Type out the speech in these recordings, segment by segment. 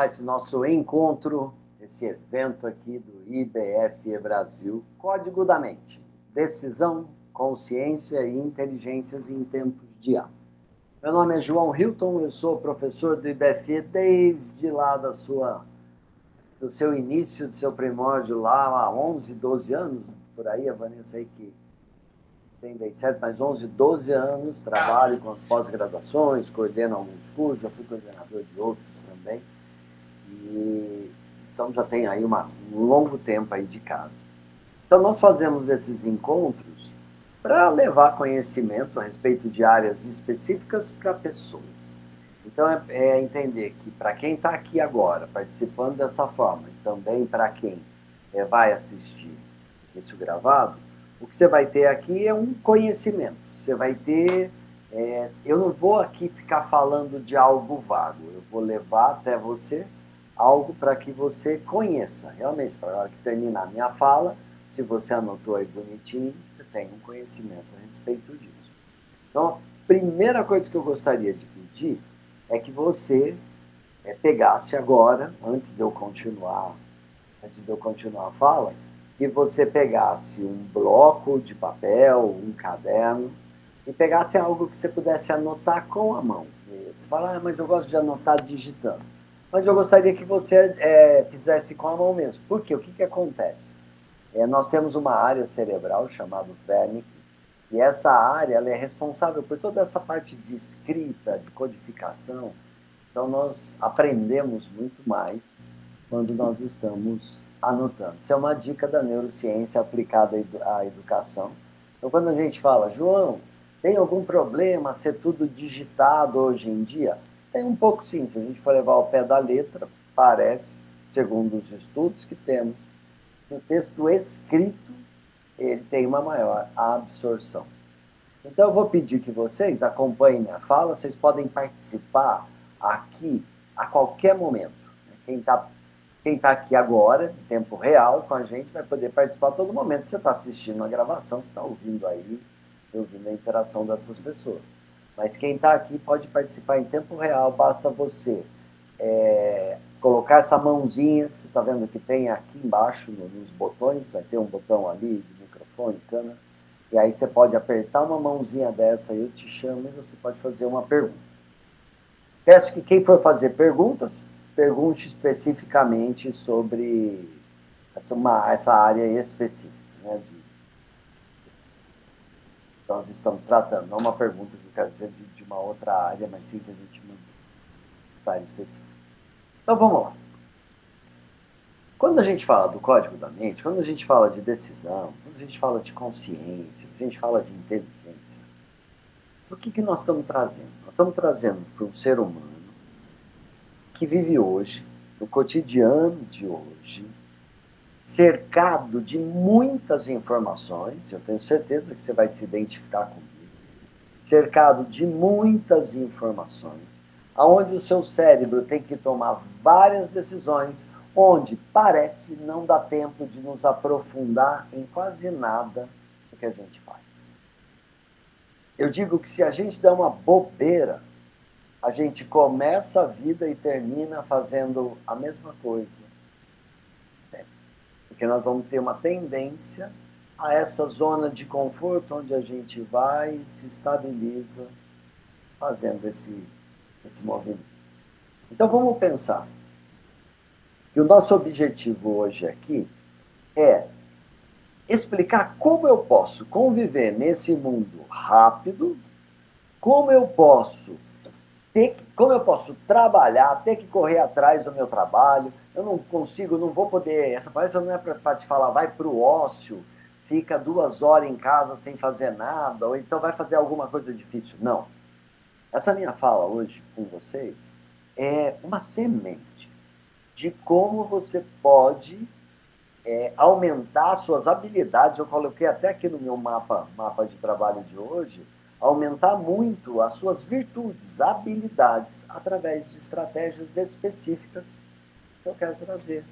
Esse nosso encontro, esse evento aqui do IBF Brasil, Código da Mente, decisão, consciência e inteligências em tempos de A. Meu nome é João Hilton, eu sou professor do IBF desde lá do seu início, do seu primórdio lá há 11, 12 anos, por aí, a Vanessa aí que tem bem certo, mas 11, 12 anos, trabalho com as pós-graduações, coordeno alguns cursos, já fui coordenador de outros também. Então já tem aí um longo tempo aí de casa. Então nós fazemos esses encontros para levar conhecimento a respeito de áreas específicas para pessoas. Então é entender que para quem está aqui agora, participando dessa forma, e também para quem vai assistir isso gravado, o que você vai ter aqui é um conhecimento. Você vai ter... eu não vou aqui ficar falando de algo vago, eu vou levar até você algo para que você conheça, realmente, para a hora que terminar a minha fala, se você anotou aí bonitinho, você tem um conhecimento a respeito disso. Então, a primeira coisa que eu gostaria de pedir é que você pegasse agora, antes de eu continuar a fala, que você pegasse um bloco de papel, um caderno, e pegasse algo que você pudesse anotar com a mão. E você fala, mas eu gosto de anotar digitando. Mas eu gostaria que você fizesse com a mão mesmo. Por quê? O que acontece? Nós temos uma área cerebral chamada Wernicke, e essa área ela é responsável por toda essa parte de escrita, de codificação. Então, nós aprendemos muito mais quando nós estamos anotando. Isso é uma dica da neurociência aplicada à educação. Então, quando a gente fala, João, tem algum problema ser tudo digitado hoje em dia? Tem um pouco sim, se a gente for levar ao pé da letra, parece, segundo os estudos que temos, que o texto escrito ele tem uma maior absorção. Então eu vou pedir que vocês acompanhem a fala, vocês podem participar aqui a qualquer momento. Quem tá aqui agora, em tempo real, com a gente, vai poder participar a todo momento. Você está assistindo a gravação, você está ouvindo aí, ouvindo a interação dessas pessoas. Mas quem está aqui pode participar em tempo real, basta você colocar essa mãozinha, que você está vendo que tem aqui embaixo nos botões, vai ter um botão ali de microfone, câmera, e aí você pode apertar uma mãozinha dessa, eu te chamo e você pode fazer uma pergunta. Peço que quem for fazer perguntas, pergunte especificamente sobre essa área específica, né, nós estamos tratando, não uma pergunta que eu quero dizer de uma outra área, mas sim que a gente mandou essa área específica. Então vamos lá. Quando a gente fala do código da mente, quando a gente fala de decisão, quando a gente fala de consciência, quando a gente fala de inteligência, o que nós estamos trazendo? Nós estamos trazendo para um ser humano que vive hoje, no cotidiano de hoje, cercado de muitas informações, eu tenho certeza que você vai se identificar comigo, cercado de muitas informações, onde o seu cérebro tem que tomar várias decisões, onde parece não dar tempo de nos aprofundar em quase nada do que a gente faz. Eu digo que se a gente der uma bobeira, a gente começa a vida e termina fazendo a mesma coisa. Porque nós vamos ter uma tendência a essa zona de conforto onde a gente vai e se estabiliza fazendo esse movimento. Então vamos pensar que o nosso objetivo hoje aqui é explicar como eu posso conviver nesse mundo rápido, como eu posso trabalhar, ter que correr atrás do meu trabalho. Eu não consigo, não vou poder. Essa palestra não é para te falar, vai para o ócio, fica 2 horas em casa sem fazer nada, ou então vai fazer alguma coisa difícil. Não. Essa minha fala hoje com vocês é uma semente de como você pode aumentar suas habilidades. Eu coloquei até aqui no meu mapa de trabalho de hoje, aumentar muito as suas virtudes, habilidades, através de estratégias específicas que eu quero trazer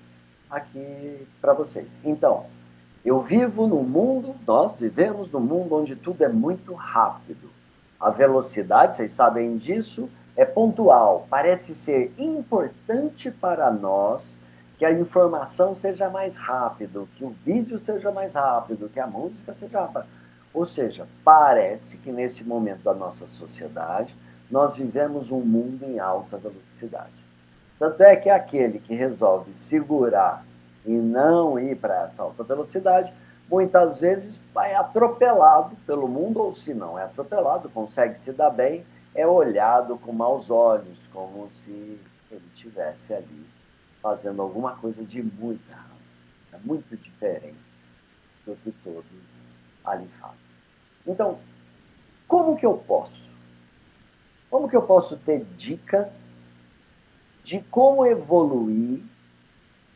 aqui para vocês. Então, nós vivemos num mundo onde tudo é muito rápido. A velocidade, vocês sabem disso, é pontual. Parece ser importante para nós que a informação seja mais rápido, que o vídeo seja mais rápido, que a música seja rápida. Ou seja, parece que nesse momento da nossa sociedade, nós vivemos um mundo em alta velocidade. Tanto é que aquele que resolve segurar e não ir para essa alta velocidade, muitas vezes vai atropelado pelo mundo, ou se não é atropelado, consegue se dar bem, é olhado com maus olhos, como se ele estivesse ali fazendo alguma coisa de muito errado. É muito diferente do que todos ali fazem. Então, como que eu posso? Como que eu posso ter dicas de como evoluir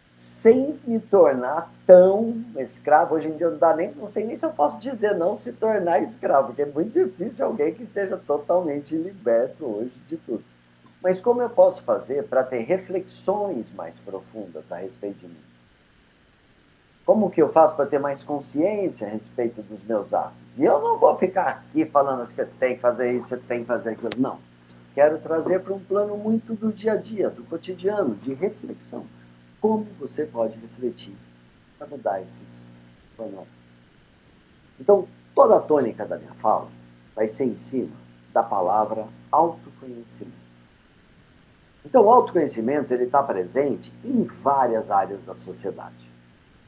sem me tornar tão escravo? Hoje em dia não sei nem se eu posso dizer não se tornar escravo, porque é muito difícil alguém que esteja totalmente liberto hoje de tudo. Mas como eu posso fazer para ter reflexões mais profundas a respeito de mim? Como que eu faço para ter mais consciência a respeito dos meus atos? E eu não vou ficar aqui falando que você tem que fazer isso, você tem que fazer aquilo. Não. Quero trazer para um plano muito do dia a dia, do cotidiano, de reflexão. Como você pode refletir para mudar esses planos? Então, toda a tônica da minha fala vai ser em cima da palavra autoconhecimento. Então, o autoconhecimento está presente em várias áreas da sociedade.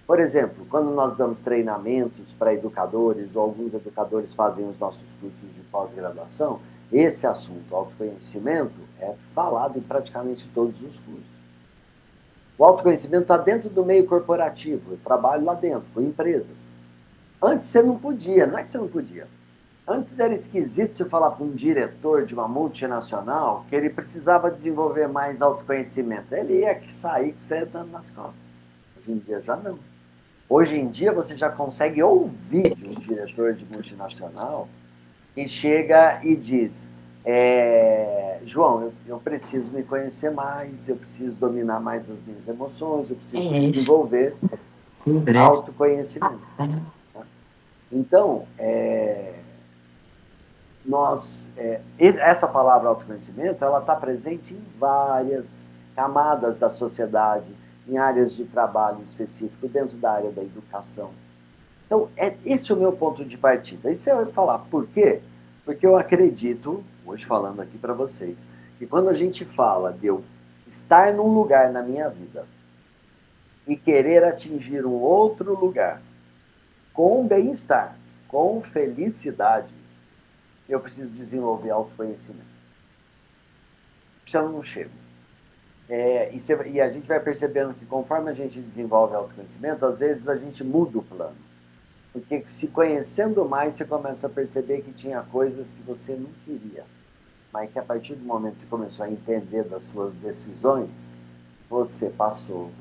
Por exemplo, quando nós damos treinamentos para educadores, ou alguns educadores fazem os nossos cursos de pós-graduação, esse assunto, autoconhecimento, é falado em praticamente todos os cursos. O autoconhecimento está dentro do meio corporativo, eu trabalho lá dentro, com empresas. Antes você não podia, não é que você não podia. Antes era esquisito você falar para um diretor de uma multinacional que ele precisava desenvolver mais autoconhecimento. Ele ia sair com você dando nas costas. Hoje em dia já não. Hoje em dia você já consegue ouvir de um diretor de multinacional que chega e diz: João, eu preciso me conhecer mais, eu preciso dominar mais as minhas emoções, eu preciso desenvolver autoconhecimento. Então, essa palavra autoconhecimento, ela está presente em várias camadas da sociedade, em áreas de trabalho específico, dentro da área da educação. Então, esse é o meu ponto de partida. E você vai falar, por quê? Porque eu acredito, hoje falando aqui para vocês, que quando a gente fala de eu estar num lugar na minha vida e querer atingir um outro lugar com bem-estar, com felicidade, eu preciso desenvolver autoconhecimento. Senão eu não chego. E a gente vai percebendo que conforme a gente desenvolve autoconhecimento, às vezes a gente muda o plano. Porque se conhecendo mais, você começa a perceber que tinha coisas que você não queria. Mas que a partir do momento que você começou a entender das suas decisões, você passou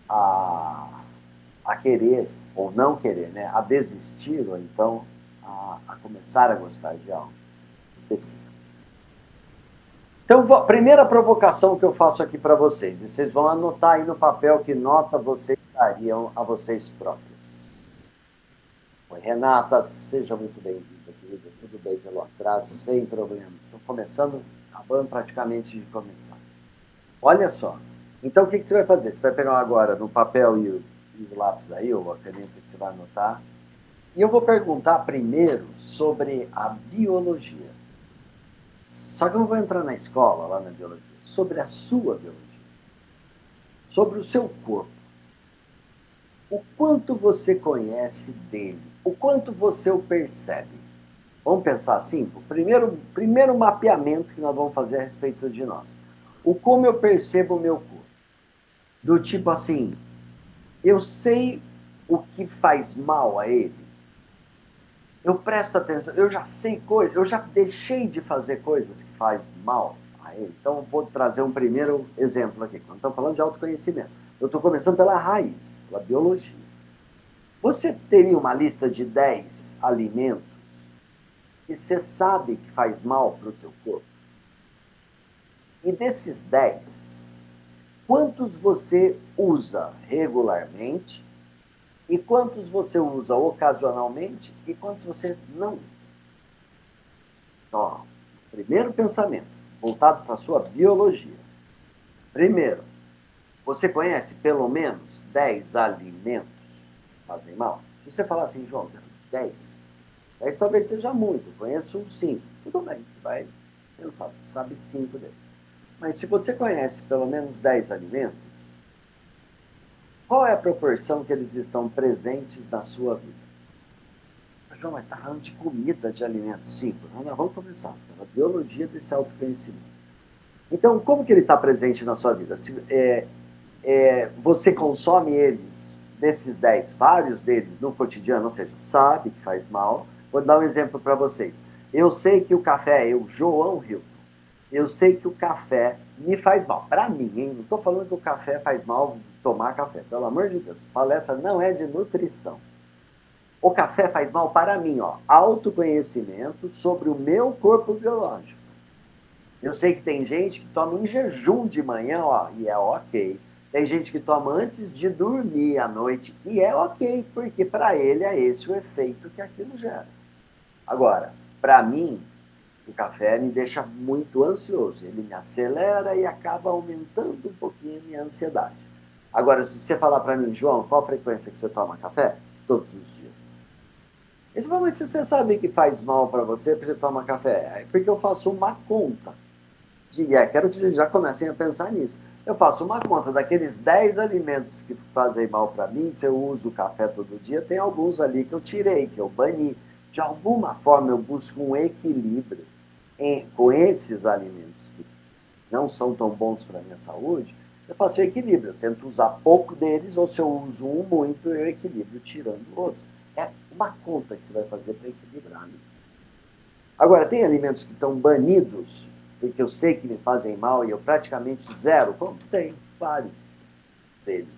a querer, ou não querer, né? A desistir, ou então a começar a gostar de algo específico. Então, a primeira provocação que eu faço aqui para vocês, e vocês vão anotar aí no papel que nota vocês dariam a vocês próprios. Oi, Renata, seja muito bem-vinda, querida. Tudo bem pelo atraso, sem problemas. Estou começando, acabando praticamente de começar. Olha só. Então, o que você vai fazer? Você vai pegar agora no papel o lápis aí, ou a caneta que você vai anotar. E eu vou perguntar primeiro sobre a biologia. Só que eu não vou entrar na escola, lá na biologia, sobre a sua biologia, sobre o seu corpo. O quanto você conhece dele, o quanto você o percebe. Vamos pensar assim? O primeiro mapeamento que nós vamos fazer a respeito de nós. O como eu percebo o meu corpo. Do tipo assim, eu sei o que faz mal a ele. Eu presto atenção, eu já sei coisas, eu já deixei de fazer coisas que faz mal a ele. Então, eu vou trazer um primeiro exemplo aqui. Quando estamos falando de autoconhecimento, eu estou começando pela raiz, pela biologia. Você teria uma lista de 10 alimentos que você sabe que faz mal para o teu corpo? E desses 10, quantos você usa regularmente? E quantos você usa ocasionalmente? E quantos você não usa? Ó, primeiro pensamento, voltado para a sua biologia. Primeiro, você conhece pelo menos 10 alimentos que fazem mal? Se você falar assim, João, 10. 10 talvez seja muito, eu conheço uns 5. Tudo bem, você vai pensar, você sabe 5 deles. Mas se você conhece pelo menos 10 alimentos, qual é a proporção que eles estão presentes na sua vida? João, mas está falando de comida, de alimentos. 5. Então, nós vamos começar pela biologia desse autoconhecimento. Então, como que ele está presente na sua vida? Você consome eles, desses 10, vários deles no cotidiano, ou seja, sabe que faz mal. Vou dar um exemplo para vocês. Eu sei que o café, João Hilton, eu sei que o café me faz mal. Para mim, hein? Não estou falando que o café faz mal tomar café. Pelo amor de Deus, palestra não é de nutrição. O café faz mal para mim, ó. Autoconhecimento sobre o meu corpo biológico. Eu sei que tem gente que toma em jejum de manhã, ó, e é ok. Tem gente que toma antes de dormir à noite, e é ok, porque para ele é esse o efeito que aquilo gera. Agora, para mim, o café me deixa muito ansioso. Ele me acelera e acaba aumentando um pouquinho a minha ansiedade. Agora, se você falar para mim, João, qual a frequência que você toma café? Todos os dias. Eles falam, mas se você sabe que faz mal para você, porque você toma café? É porque eu faço uma conta. Quero que vocês já comecem a pensar nisso. Eu faço uma conta daqueles 10 alimentos que fazem mal para mim, se eu uso café todo dia, tem alguns ali que eu tirei, que eu bani. De alguma forma eu busco um equilíbrio com esses alimentos que não são tão bons para a minha saúde, eu faço o equilíbrio. Eu tento usar pouco deles, ou se eu uso um muito, eu equilibro tirando outros. É uma conta que você vai fazer para equilibrar. Né? Agora, tem alimentos que estão banidos, porque eu sei que me fazem mal e eu praticamente zero. Como? Tem vários deles.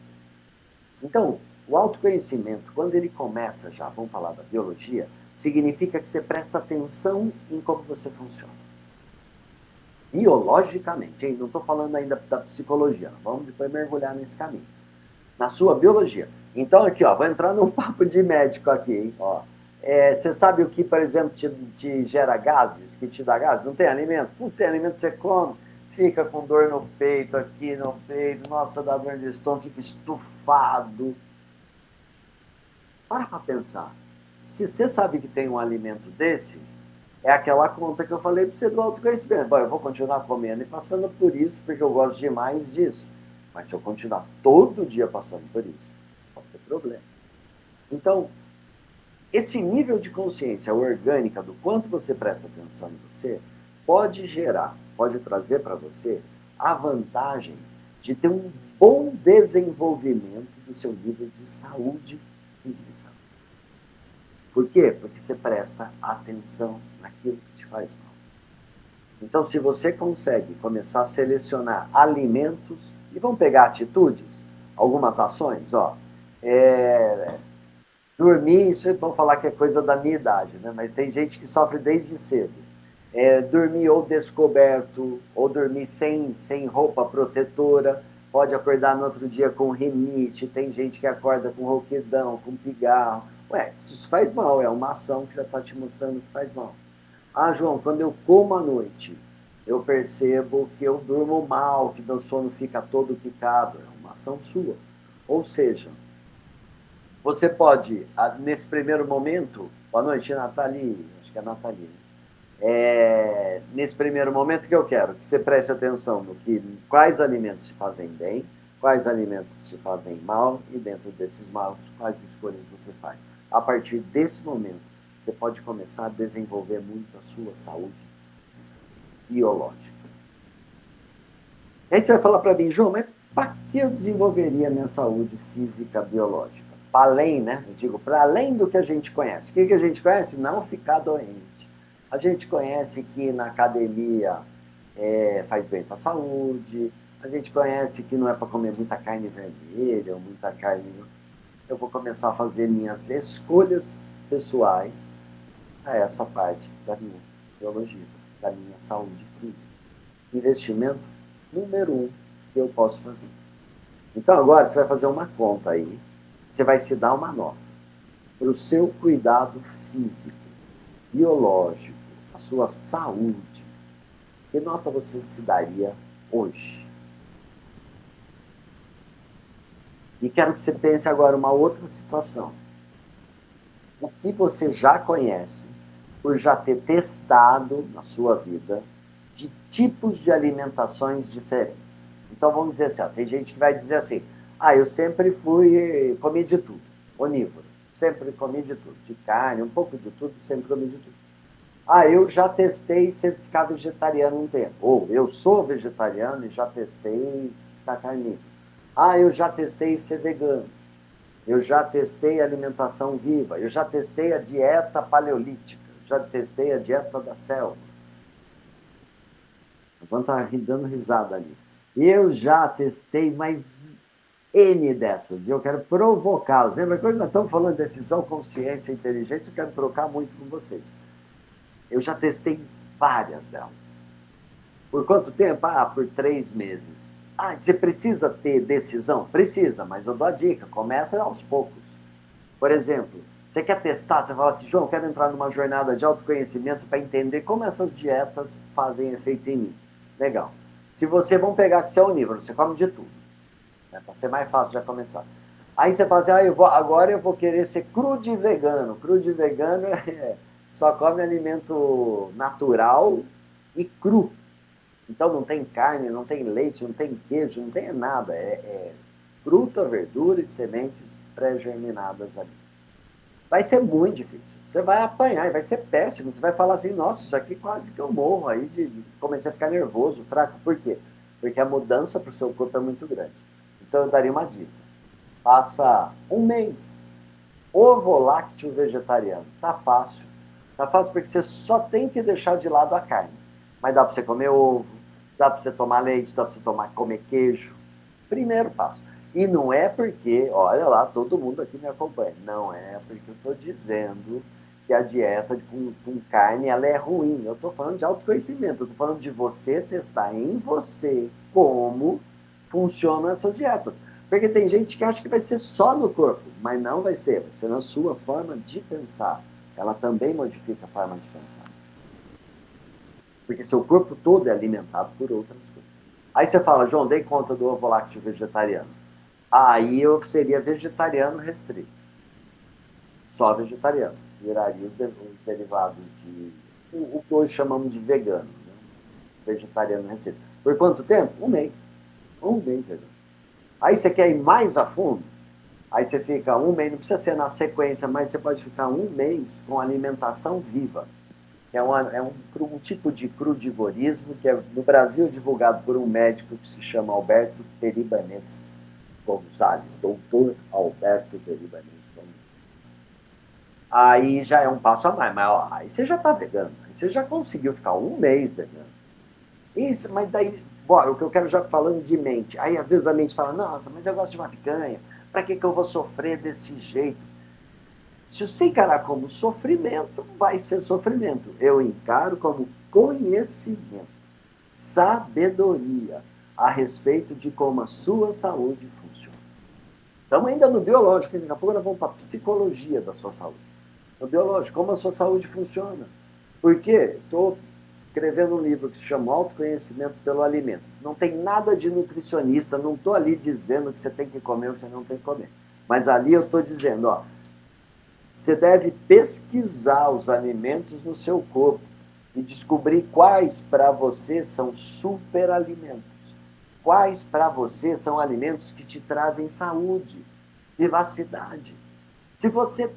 Então, o autoconhecimento, quando ele começa já, vamos falar da biologia, significa que você presta atenção em como você funciona. Biologicamente, hein? Não estou falando ainda da psicologia, vamos depois mergulhar nesse caminho. Na sua biologia. Então, aqui, ó, vou entrar num papo de médico aqui, hein? Ó, você sabe o que, por exemplo, te gera gases, que te dá gases? Não tem alimento? Não tem alimento que você come, fica com dor no peito, aqui no peito, nossa, dá dor de estômago, fica estufado. Para pensar. Se você sabe que tem um alimento desse, é aquela conta que eu falei para você do autoconhecimento. Bom, eu vou continuar comendo e passando por isso, porque eu gosto demais disso. Mas se eu continuar todo dia passando por isso, posso ter problema. Então, esse nível de consciência orgânica do quanto você presta atenção em você, pode trazer para você a vantagem de ter um bom desenvolvimento do seu nível de saúde física. Por quê? Porque você presta atenção naquilo que te faz mal. Então, se você consegue começar a selecionar alimentos, e vamos pegar atitudes, algumas ações, ó, dormir, isso vamos falar que é coisa da minha idade, né? Mas tem gente que sofre desde cedo. Dormir ou descoberto, ou dormir sem roupa protetora, pode acordar no outro dia com rinite, tem gente que acorda com rouquidão, com pigarro. Ué, isso faz mal, é uma ação que já está te mostrando que faz mal. Ah, João, quando eu como à noite, eu percebo que eu durmo mal, que meu sono fica todo picado. É uma ação sua. Ou seja, Você pode, nesse primeiro momento, boa noite, Nathalie, acho que é a Nathalie, né? Nesse primeiro momento que eu quero que você preste atenção no que, quais alimentos te fazem bem, quais alimentos te fazem mal, e dentro desses maus, quais escolhas você faz. A partir desse momento, você pode começar a desenvolver muito a sua saúde biológica. Aí você vai falar para mim, João, mas para que eu desenvolveria a minha saúde física biológica? Para além, né? Eu digo, para além do que a gente conhece. O que a gente conhece? Não ficar doente. A gente conhece que na academia faz bem para a saúde. A gente conhece que não é para comer muita carne vermelha ou muita carne. Eu vou começar a fazer minhas escolhas pessoais a essa parte da minha biologia, da minha saúde física. Investimento número 1 que eu posso fazer. Então agora você vai fazer uma conta aí, você vai se dar uma nota para o seu cuidado físico, biológico, a sua saúde. Que nota você se daria hoje? E quero que você pense agora uma outra situação. O que você já conhece, por já ter testado na sua vida, de tipos de alimentações diferentes. Então vamos dizer assim, ó, tem gente que vai dizer assim, eu sempre comi de tudo, onívoro, sempre comi de tudo, de carne, um pouco de tudo, sempre comi de tudo. Eu já testei ser ficar vegetariano um tempo, ou eu sou vegetariano e já testei ficar carnívoro. Eu já testei ser vegano, eu já testei alimentação viva, eu já testei a dieta paleolítica, já testei a dieta da selva. O Ivan tá dando risada ali. Eu já testei mais N dessas, e eu quero provocá-los. Lembra que hoje nós estamos falando de decisão, consciência e inteligência, eu quero trocar muito com vocês. Eu já testei várias delas. Por quanto tempo? Por 3 meses. Você precisa ter decisão? Precisa, mas eu dou a dica, começa aos poucos. Por exemplo, você quer testar, você fala assim, João, eu quero entrar numa jornada de autoconhecimento para entender como essas dietas fazem efeito em mim. Legal. Se você, vamos pegar que você é onívoro, você come de tudo, né, para ser mais fácil já começar. Aí você fala assim, agora eu vou querer ser crude vegano. Crude vegano só come alimento natural e cru. Então não tem carne, não tem leite, não tem queijo, não tem nada. É fruta, verdura e sementes pré-germinadas ali. Vai ser muito difícil. Você vai apanhar, vai ser péssimo. Você vai falar assim, nossa, isso aqui quase que eu morro. Aí comecei a ficar nervoso, fraco. Por quê? Porque a mudança para o seu corpo é muito grande. Então eu daria uma dica. Passa um mês ovo lácteo vegetariano. Tá fácil. Tá fácil porque você só tem que deixar de lado a carne. Mas dá para você comer ovo, dá para você tomar leite, dá para você comer queijo. Primeiro passo. E não é porque, olha lá, todo mundo aqui me acompanha. Não é porque eu estou dizendo que a dieta com carne ela é ruim. Eu estou falando de autoconhecimento. Eu estou falando de você testar em você como funcionam essas dietas. Porque tem gente que acha que vai ser só no corpo, mas não vai ser na sua forma de pensar. Ela também modifica a forma de pensar. Porque seu corpo todo é alimentado por outras coisas. Aí você fala, João, dei conta do ovo lácteo vegetariano. Aí eu seria vegetariano restrito. Só vegetariano. Viraria os derivados de o que hoje chamamos de vegano. Né? Vegetariano restrito. Por quanto tempo? Um mês. Um mês, vegano. Aí você quer ir mais a fundo? Aí você fica um mês, não precisa ser na sequência, mas você pode ficar um mês com alimentação viva. É um tipo de crudivorismo que no Brasil é divulgado por um médico que se chama Alberto Peribanês Gonçalves, doutor Alberto Peribanês Gonçalves. Aí já é um passo a mais, mas aí você já está vegano, aí você já conseguiu ficar um mês vegano. Isso, mas daí, o que eu quero já falando de mente, aí às vezes a mente fala, nossa, mas eu gosto de uma picanha, para que eu vou sofrer desse jeito? Se você encarar como sofrimento, vai ser sofrimento. Eu encaro como conhecimento, sabedoria a respeito de como a sua saúde funciona. Estamos ainda no biológico, daqui a pouco nós vamos para a psicologia da sua saúde. No biológico, como a sua saúde funciona. Por quê? Estou escrevendo um livro que se chama Autoconhecimento pelo Alimento. Não tem nada de nutricionista, não estou ali dizendo que você tem que comer ou que você não tem que comer. Mas ali eu estou dizendo, ó, você deve pesquisar os alimentos no seu corpo e descobrir quais para você são superalimentos. Quais para você são alimentos que te trazem saúde, vivacidade. Se você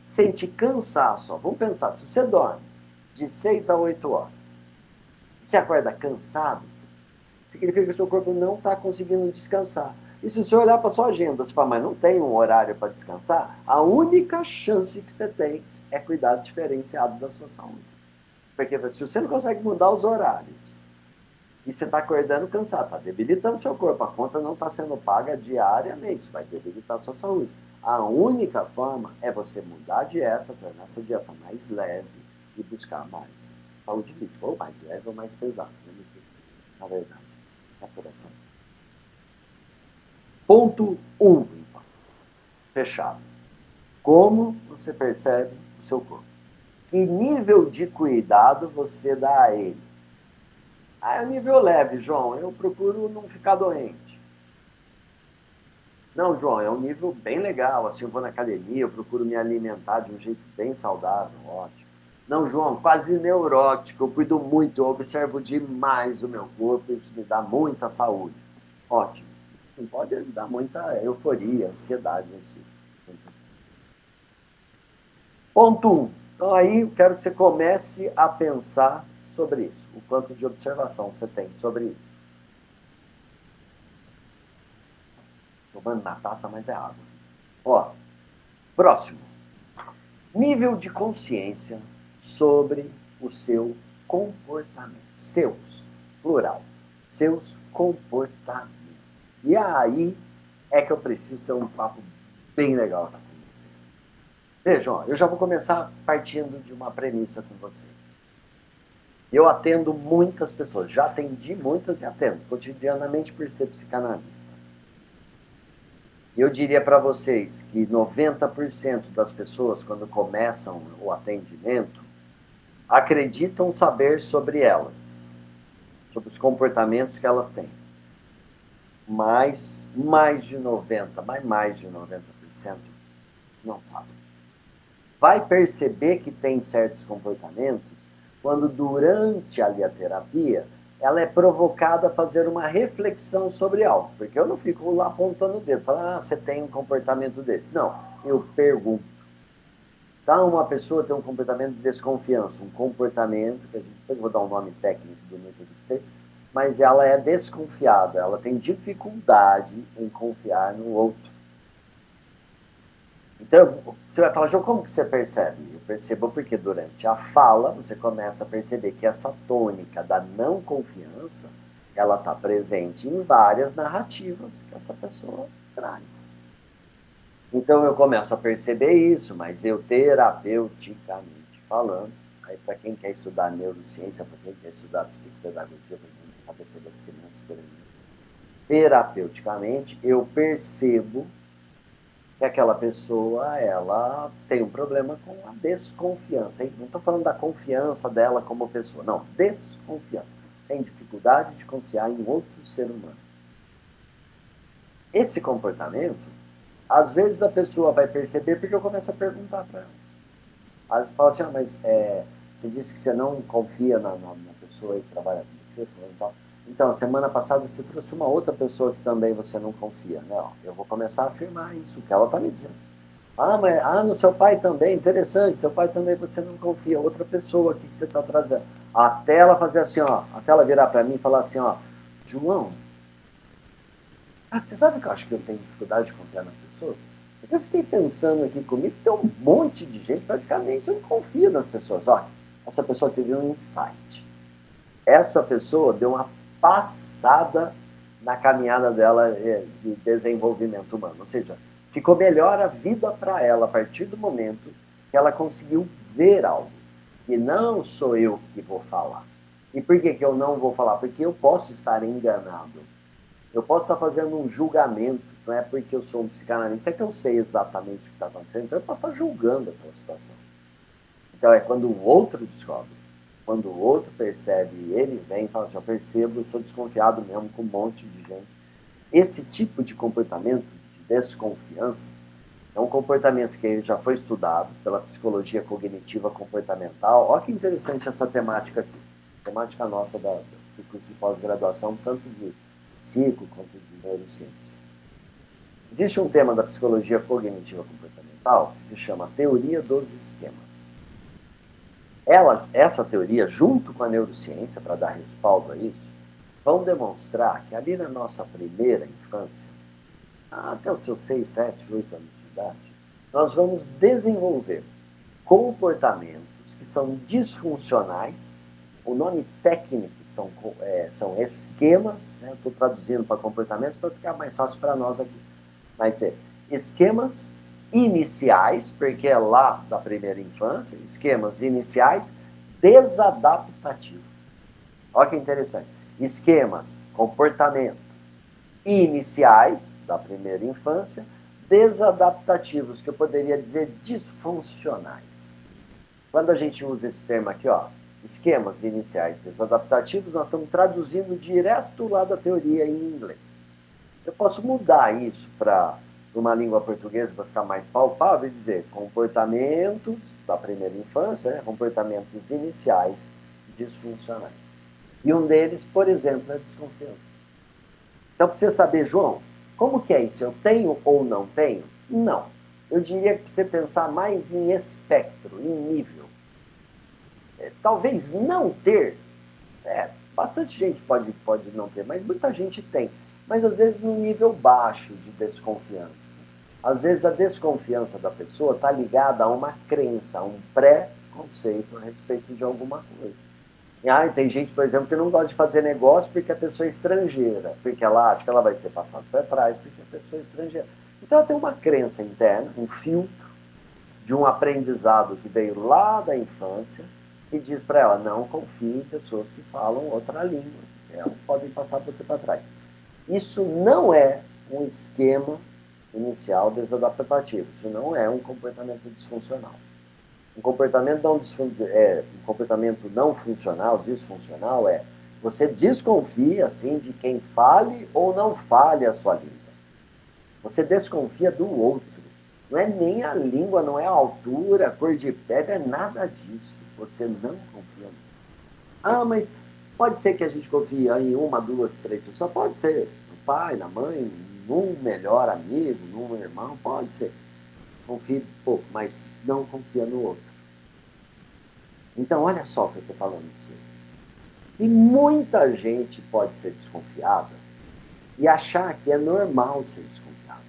sente cansaço, ó, vamos pensar, se você dorme de 6 a 8 horas, e você acorda cansado, significa que o seu corpo não está conseguindo descansar. E se você olhar para a sua agenda, você fala, mas não tem um horário para descansar, a única chance que você tem é cuidar diferenciado da sua saúde. Porque se você não consegue mudar os horários, e você está acordando cansado, está debilitando seu corpo, a conta não está sendo paga diariamente, isso vai debilitar a sua saúde. A única forma é você mudar a dieta, tornar essa dieta mais leve e buscar mais saúde física, ou mais leve ou mais pesada, na verdade, é por essa. Ponto 1, então, fechado. Como você percebe o seu corpo? Que nível de cuidado você dá a ele? Ah, é um nível leve, João. Eu procuro não ficar doente. Não, João, é um nível bem legal. Assim, eu vou na academia, eu procuro me alimentar de um jeito bem saudável, ótimo. Não, João, quase neurótico. Eu cuido muito, eu observo demais o meu corpo, isso me dá muita saúde. Ótimo. Não pode dar muita euforia, ansiedade nesse. Ponto 1. Então, aí eu quero que você comece a pensar sobre isso. O quanto de observação você tem sobre isso. Tomando na taça, mas é água. Ó, próximo. Nível de consciência sobre o seu comportamento. Seus, plural. Seus comportamentos. E aí é que eu preciso ter um papo bem legal com vocês. Vejam, ó, eu já vou começar partindo de uma premissa com vocês. Eu atendo muitas pessoas, já atendi muitas e atendo cotidianamente por ser psicanalista. Eu diria para vocês que 90% das pessoas, quando começam o atendimento, acreditam saber sobre elas, sobre os comportamentos que elas têm. Mas mais de 90% não sabem. Vai perceber que tem certos comportamentos quando durante ali a terapia ela é provocada a fazer uma reflexão sobre algo. Porque eu não fico lá apontando o dedo, falando, ah, você tem um comportamento desse. Não, eu pergunto. Então, uma pessoa tem um comportamento de desconfiança, um comportamento, que a gente depois vou dar um nome técnico bonito aqui para vocês, mas ela é desconfiada, ela tem dificuldade em confiar no outro. Então, você vai falar, João, como que você percebe? Eu percebo porque durante a fala você começa a perceber que essa tônica da não confiança, ela está presente em várias narrativas que essa pessoa traz. Então eu começo a perceber isso, mas eu terapeuticamente falando, aí para quem quer estudar neurociência, para quem quer estudar psicopedagogia, para quem quer cabeça das crianças, terapeuticamente eu percebo que aquela pessoa, ela tem um problema com a desconfiança. Hein? Não estou falando da confiança dela como pessoa, não, desconfiança. Tem dificuldade de confiar em outro ser humano. Esse comportamento, às vezes a pessoa vai perceber porque eu começo a perguntar para ela. Aí fala assim, ah, mas você disse que você não confia na pessoa que trabalha com você, então. Então, semana passada você trouxe uma outra pessoa que também você não confia. Não, eu vou começar a afirmar isso, que ela está me dizendo. Ah, mas no seu pai também, interessante, seu pai também você não confia. Outra pessoa aqui que você está trazendo. Até ela fazer assim, ó, até ela virar para mim e falar assim, ó, João, você sabe que eu acho que eu tenho dificuldade de confiar nas pessoas? Eu fiquei pensando aqui comigo, tem um monte de gente, praticamente eu não confio nas pessoas. Olha, essa pessoa teve um insight. Essa pessoa deu uma passada na caminhada dela de desenvolvimento humano. Ou seja, ficou melhor a vida para ela a partir do momento que ela conseguiu ver algo. E não sou eu que vou falar. E por que eu não vou falar? Porque eu posso estar enganado. Eu posso estar fazendo um julgamento, não é porque eu sou um psicanalista, é que eu sei exatamente o que está acontecendo, então eu posso estar julgando aquela situação. Então é quando o outro descobre, quando o outro percebe, ele vem e fala assim, eu percebo, eu sou desconfiado mesmo com um monte de gente. Esse tipo de comportamento de desconfiança É um comportamento que já foi estudado pela psicologia cognitiva comportamental. Olha que interessante essa temática aqui. Temática nossa do curso de pós-graduação, tanto de psico quanto de neurociência. Existe um tema da psicologia cognitiva comportamental que se chama teoria dos esquemas. Essa teoria, junto com a neurociência, para dar respaldo a isso, vão demonstrar que ali na nossa primeira infância, até os seus 6, 7, 8 anos de idade, nós vamos desenvolver comportamentos que são disfuncionais. O nome técnico são esquemas, né? Eu estou traduzindo para comportamentos para ficar mais fácil para nós aqui. Mas esquemas iniciais, porque é lá da primeira infância, esquemas iniciais desadaptativos. Olha que interessante. Esquemas, comportamentos iniciais da primeira infância, desadaptativos, que eu poderia dizer disfuncionais. Quando a gente usa esse termo aqui, ó, esquemas iniciais desadaptativos, nós estamos traduzindo direto lá da teoria em inglês. Eu posso mudar isso para uma língua portuguesa para ficar mais palpável e dizer comportamentos da primeira infância, né? Comportamentos iniciais disfuncionais. E um deles, por exemplo, é a desconfiança. Então, para você saber, João, como que é isso? Eu tenho ou não tenho? Não. Eu diria que você pensar mais em espectro, em nível. Talvez não ter, bastante gente pode não ter, mas muita gente tem. Mas às vezes num nível baixo de desconfiança. Às vezes a desconfiança da pessoa está ligada a uma crença, a um pré-conceito a respeito de alguma coisa. E tem gente, por exemplo, que não gosta de fazer negócio porque a pessoa é estrangeira, porque ela acha que ela vai ser passada para trás porque a pessoa é estrangeira. Então ela tem uma crença interna, um filtro de um aprendizado que veio lá da infância e diz para ela, não confie em pessoas que falam outra língua, elas podem passar você para trás. Isso não é um esquema inicial desadaptativo, isso não é um comportamento disfuncional. Um comportamento não funcional, disfuncional, você desconfia assim, de quem fale ou não fale a sua língua. Você desconfia do outro. Não é nem a língua, não é a altura, a cor de pele, é nada disso. Você não confia. Mas pode ser que a gente confie em uma, duas, três pessoas. Pode ser no pai, na mãe, num melhor amigo, num irmão, pode ser. Confie pouco, mas não confia no outro. Então, olha só o que eu estou falando para vocês. Que muita gente pode ser desconfiada e achar que é normal ser desconfiado.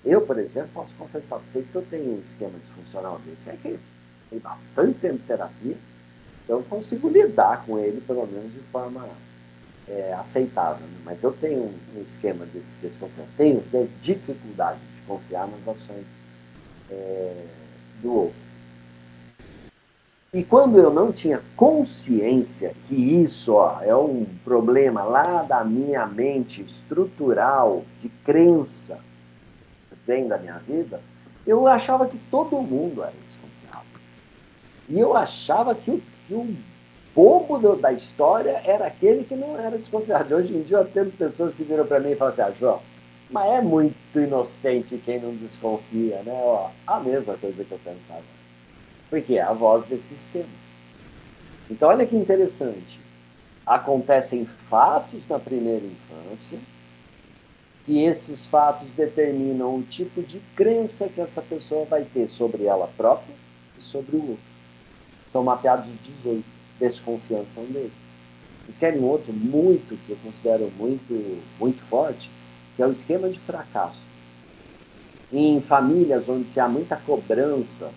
Eu, por exemplo, posso confessar para vocês que eu tenho um esquema disfuncional desse. É que tem bastante tempo de terapia, então eu consigo lidar com ele, pelo menos de forma aceitável. Né? Mas eu tenho um esquema desse desconfiança. Tenho dificuldade de confiar nas ações do outro. E quando eu não tinha consciência que isso é um problema lá da minha mente estrutural, de crença, que vem da minha vida, eu achava que todo mundo era desconfiado. E eu achava que o bobo da história era aquele que não era desconfiado. Hoje em dia eu tenho pessoas que viram para mim e falam assim, João, mas é muito inocente quem não desconfia, né? A mesma coisa que eu pensava. Porque é a voz desse esquema. Então, olha que interessante. Acontecem fatos na primeira infância, que esses fatos determinam o tipo de crença que essa pessoa vai ter sobre ela própria e sobre o outro. São mapeados 18, desconfiança é um deles. Vocês querem outro que eu considero muito forte, que é o esquema de fracasso. Em famílias onde há muita cobrança,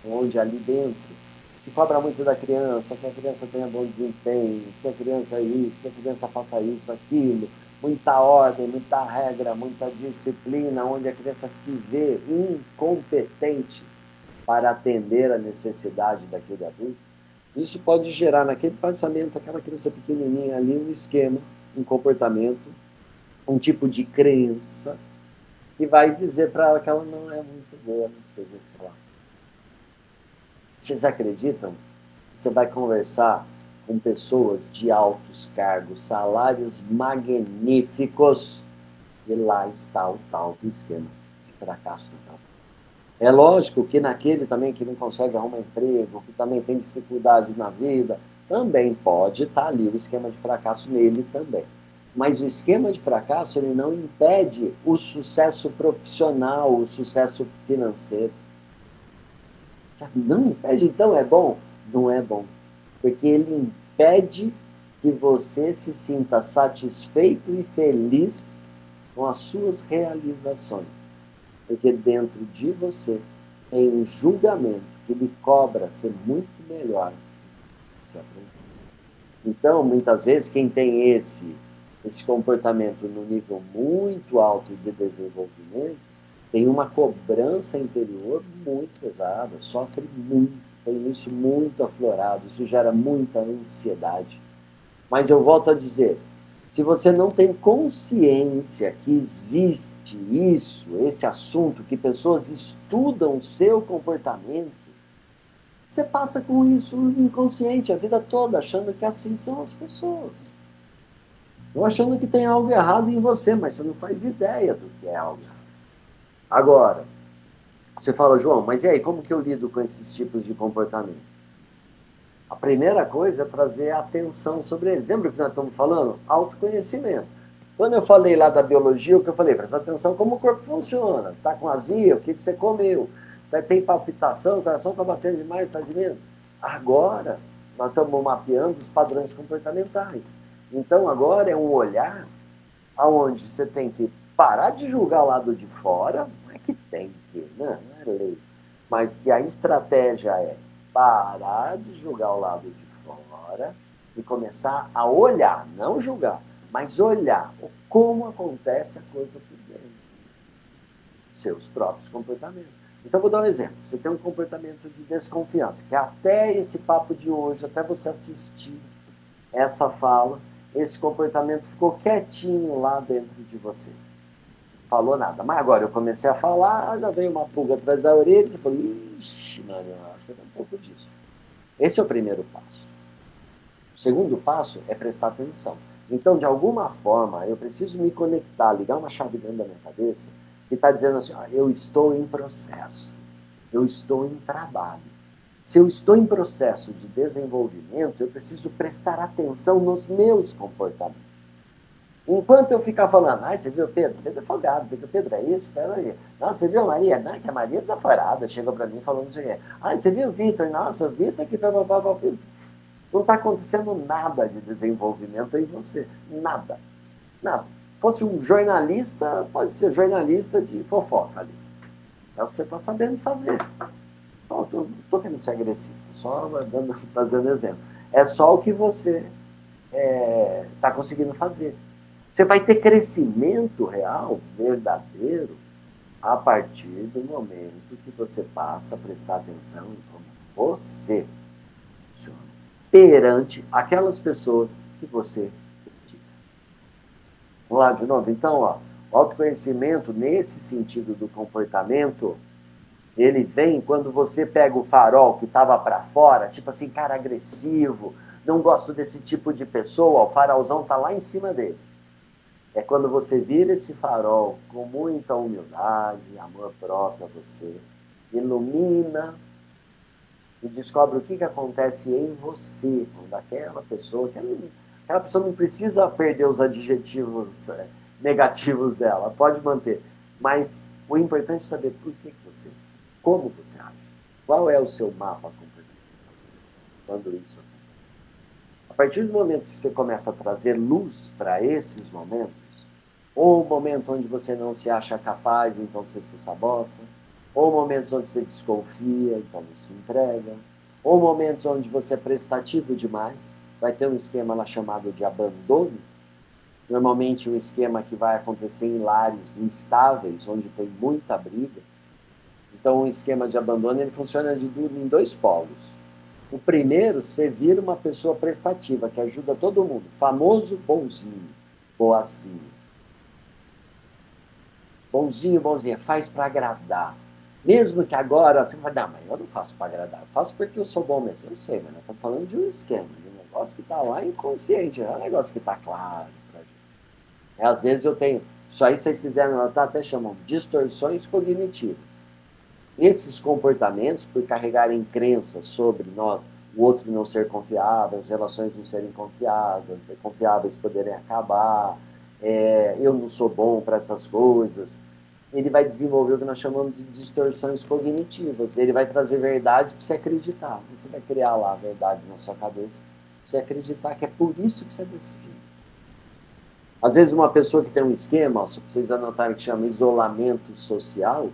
onde ali dentro se cobra muito da criança, que a criança tenha bom desempenho, que a criança isso, que a criança faça isso, aquilo, muita ordem, muita regra, muita disciplina, onde a criança se vê incompetente para atender a necessidade daquele adulto. Isso pode gerar naquele pensamento, aquela criança pequenininha ali, um esquema, um comportamento, um tipo de crença que vai dizer para ela que ela não é muito boa nas coisas que ela. Vocês acreditam? Você vai conversar com pessoas de altos cargos, salários magníficos, e lá está o tal do esquema de fracasso total. É lógico que naquele também que não consegue arrumar emprego, que também tem dificuldade na vida, também pode estar ali o esquema de fracasso nele também. Mas o esquema de fracasso, ele não impede o sucesso profissional, o sucesso financeiro. Não impede, então é bom? Não é bom. Porque ele impede que você se sinta satisfeito e feliz com as suas realizações. Porque dentro de você tem um julgamento que lhe cobra ser muito melhor. Então, muitas vezes, quem tem esse comportamento no nível muito alto de desenvolvimento tem uma cobrança interior muito pesada, sofre muito, tem isso muito aflorado, isso gera muita ansiedade. Mas eu volto a dizer, se você não tem consciência que existe isso, esse assunto, que pessoas estudam o seu comportamento, você passa com isso inconsciente a vida toda, achando que assim são as pessoas. Ou achando que tem algo errado em você, mas você não faz ideia do que é algo errado. Agora, você fala, João, mas e aí, como que eu lido com esses tipos de comportamento? A primeira coisa é trazer atenção sobre eles. Lembra o que nós estamos falando? Autoconhecimento. Quando eu falei lá da biologia, o que eu falei? Presta atenção como o corpo funciona. Está com azia? O que você comeu? Tem palpitação? O coração está batendo demais? Está de menos? Agora, nós estamos mapeando os padrões comportamentais. Então, agora é um olhar onde você tem que parar de julgar o lado de fora. Não é que tem que, né? Não é lei. Mas que a estratégia é parar de julgar o lado de fora e começar a olhar, não julgar, mas olhar como acontece a coisa por dentro. Seus próprios comportamentos. Então, vou dar um exemplo. Você tem um comportamento de desconfiança, que até esse papo de hoje, até você assistir essa fala, esse comportamento ficou quietinho lá dentro de você. Falou nada. Mas agora eu comecei a falar, já veio uma pulga atrás da orelha, e falei, ixi, mano, eu acho que tem um pouco disso. Esse é o primeiro passo. O segundo passo é prestar atenção. Então, de alguma forma, eu preciso me conectar, ligar uma chave dentro da minha cabeça, que está dizendo assim, eu estou em processo, eu estou em trabalho. Se eu estou em processo de desenvolvimento, eu preciso prestar atenção nos meus comportamentos. Enquanto eu ficar falando, você viu o Pedro? Pedro é folgado, Pedro é isso, Pedro é isso. Nossa, você viu a Maria? Não, que a Maria é desaforada, chegou para mim falando isso aqui. Você viu o Vitor? Nossa, o Vitor que... Não está acontecendo nada de desenvolvimento em você. Nada. Nada. Se fosse um jornalista, pode ser jornalista de fofoca ali. É o que você está sabendo fazer. Não estou querendo ser agressivo, só fazendo exemplo. É só o que você está conseguindo fazer. Você vai ter crescimento real, verdadeiro, a partir do momento que você passa a prestar atenção em como você funciona perante aquelas pessoas que você critica. Vamos lá de novo? Então, o autoconhecimento, nesse sentido do comportamento, ele vem quando você pega o farol que estava para fora, tipo assim, cara agressivo, não gosto desse tipo de pessoa, o farolzão está lá em cima dele. É quando você vira esse farol com muita humildade, amor próprio a você, ilumina e descobre o que acontece em você, quando aquela pessoa não precisa perder os adjetivos negativos dela, pode manter, mas o importante é saber por que você, como você age, qual é o seu mapa comportamental quando isso acontece. A partir do momento que você começa a trazer luz para esses momentos, ou o momento onde você não se acha capaz, então você se sabota, ou momentos onde você desconfia, então não se entrega, ou momentos onde você é prestativo demais, vai ter um esquema lá chamado de abandono, normalmente um esquema que vai acontecer em lares instáveis, onde tem muita briga. Então, o esquema de abandono ele funciona em dois polos. O primeiro, você vira uma pessoa prestativa, que ajuda todo mundo. Famoso bonzinho, boazinho. Bonzinho, faz para agradar. Mesmo que agora você vai, não, mas eu não faço para agradar, eu faço porque eu sou bom mesmo. Eu sei, mas nós estamos falando de um esquema, de um negócio que está lá inconsciente, não é um negócio que está claro para gente. Às vezes eu tenho, isso aí, se vocês quiserem notar, até chamam distorções cognitivas. Esses comportamentos, por carregarem crenças sobre nós, o outro não ser confiável, as relações não serem confiáveis poderem acabar, eu não sou bom para essas coisas, ele vai desenvolver o que nós chamamos de distorções cognitivas. Ele vai trazer verdades para você acreditar. Você vai criar lá verdades na sua cabeça para você acreditar que é por isso que você decidiu. Às vezes uma pessoa que tem um esquema, só para vocês anotarem, que chama isolamento social,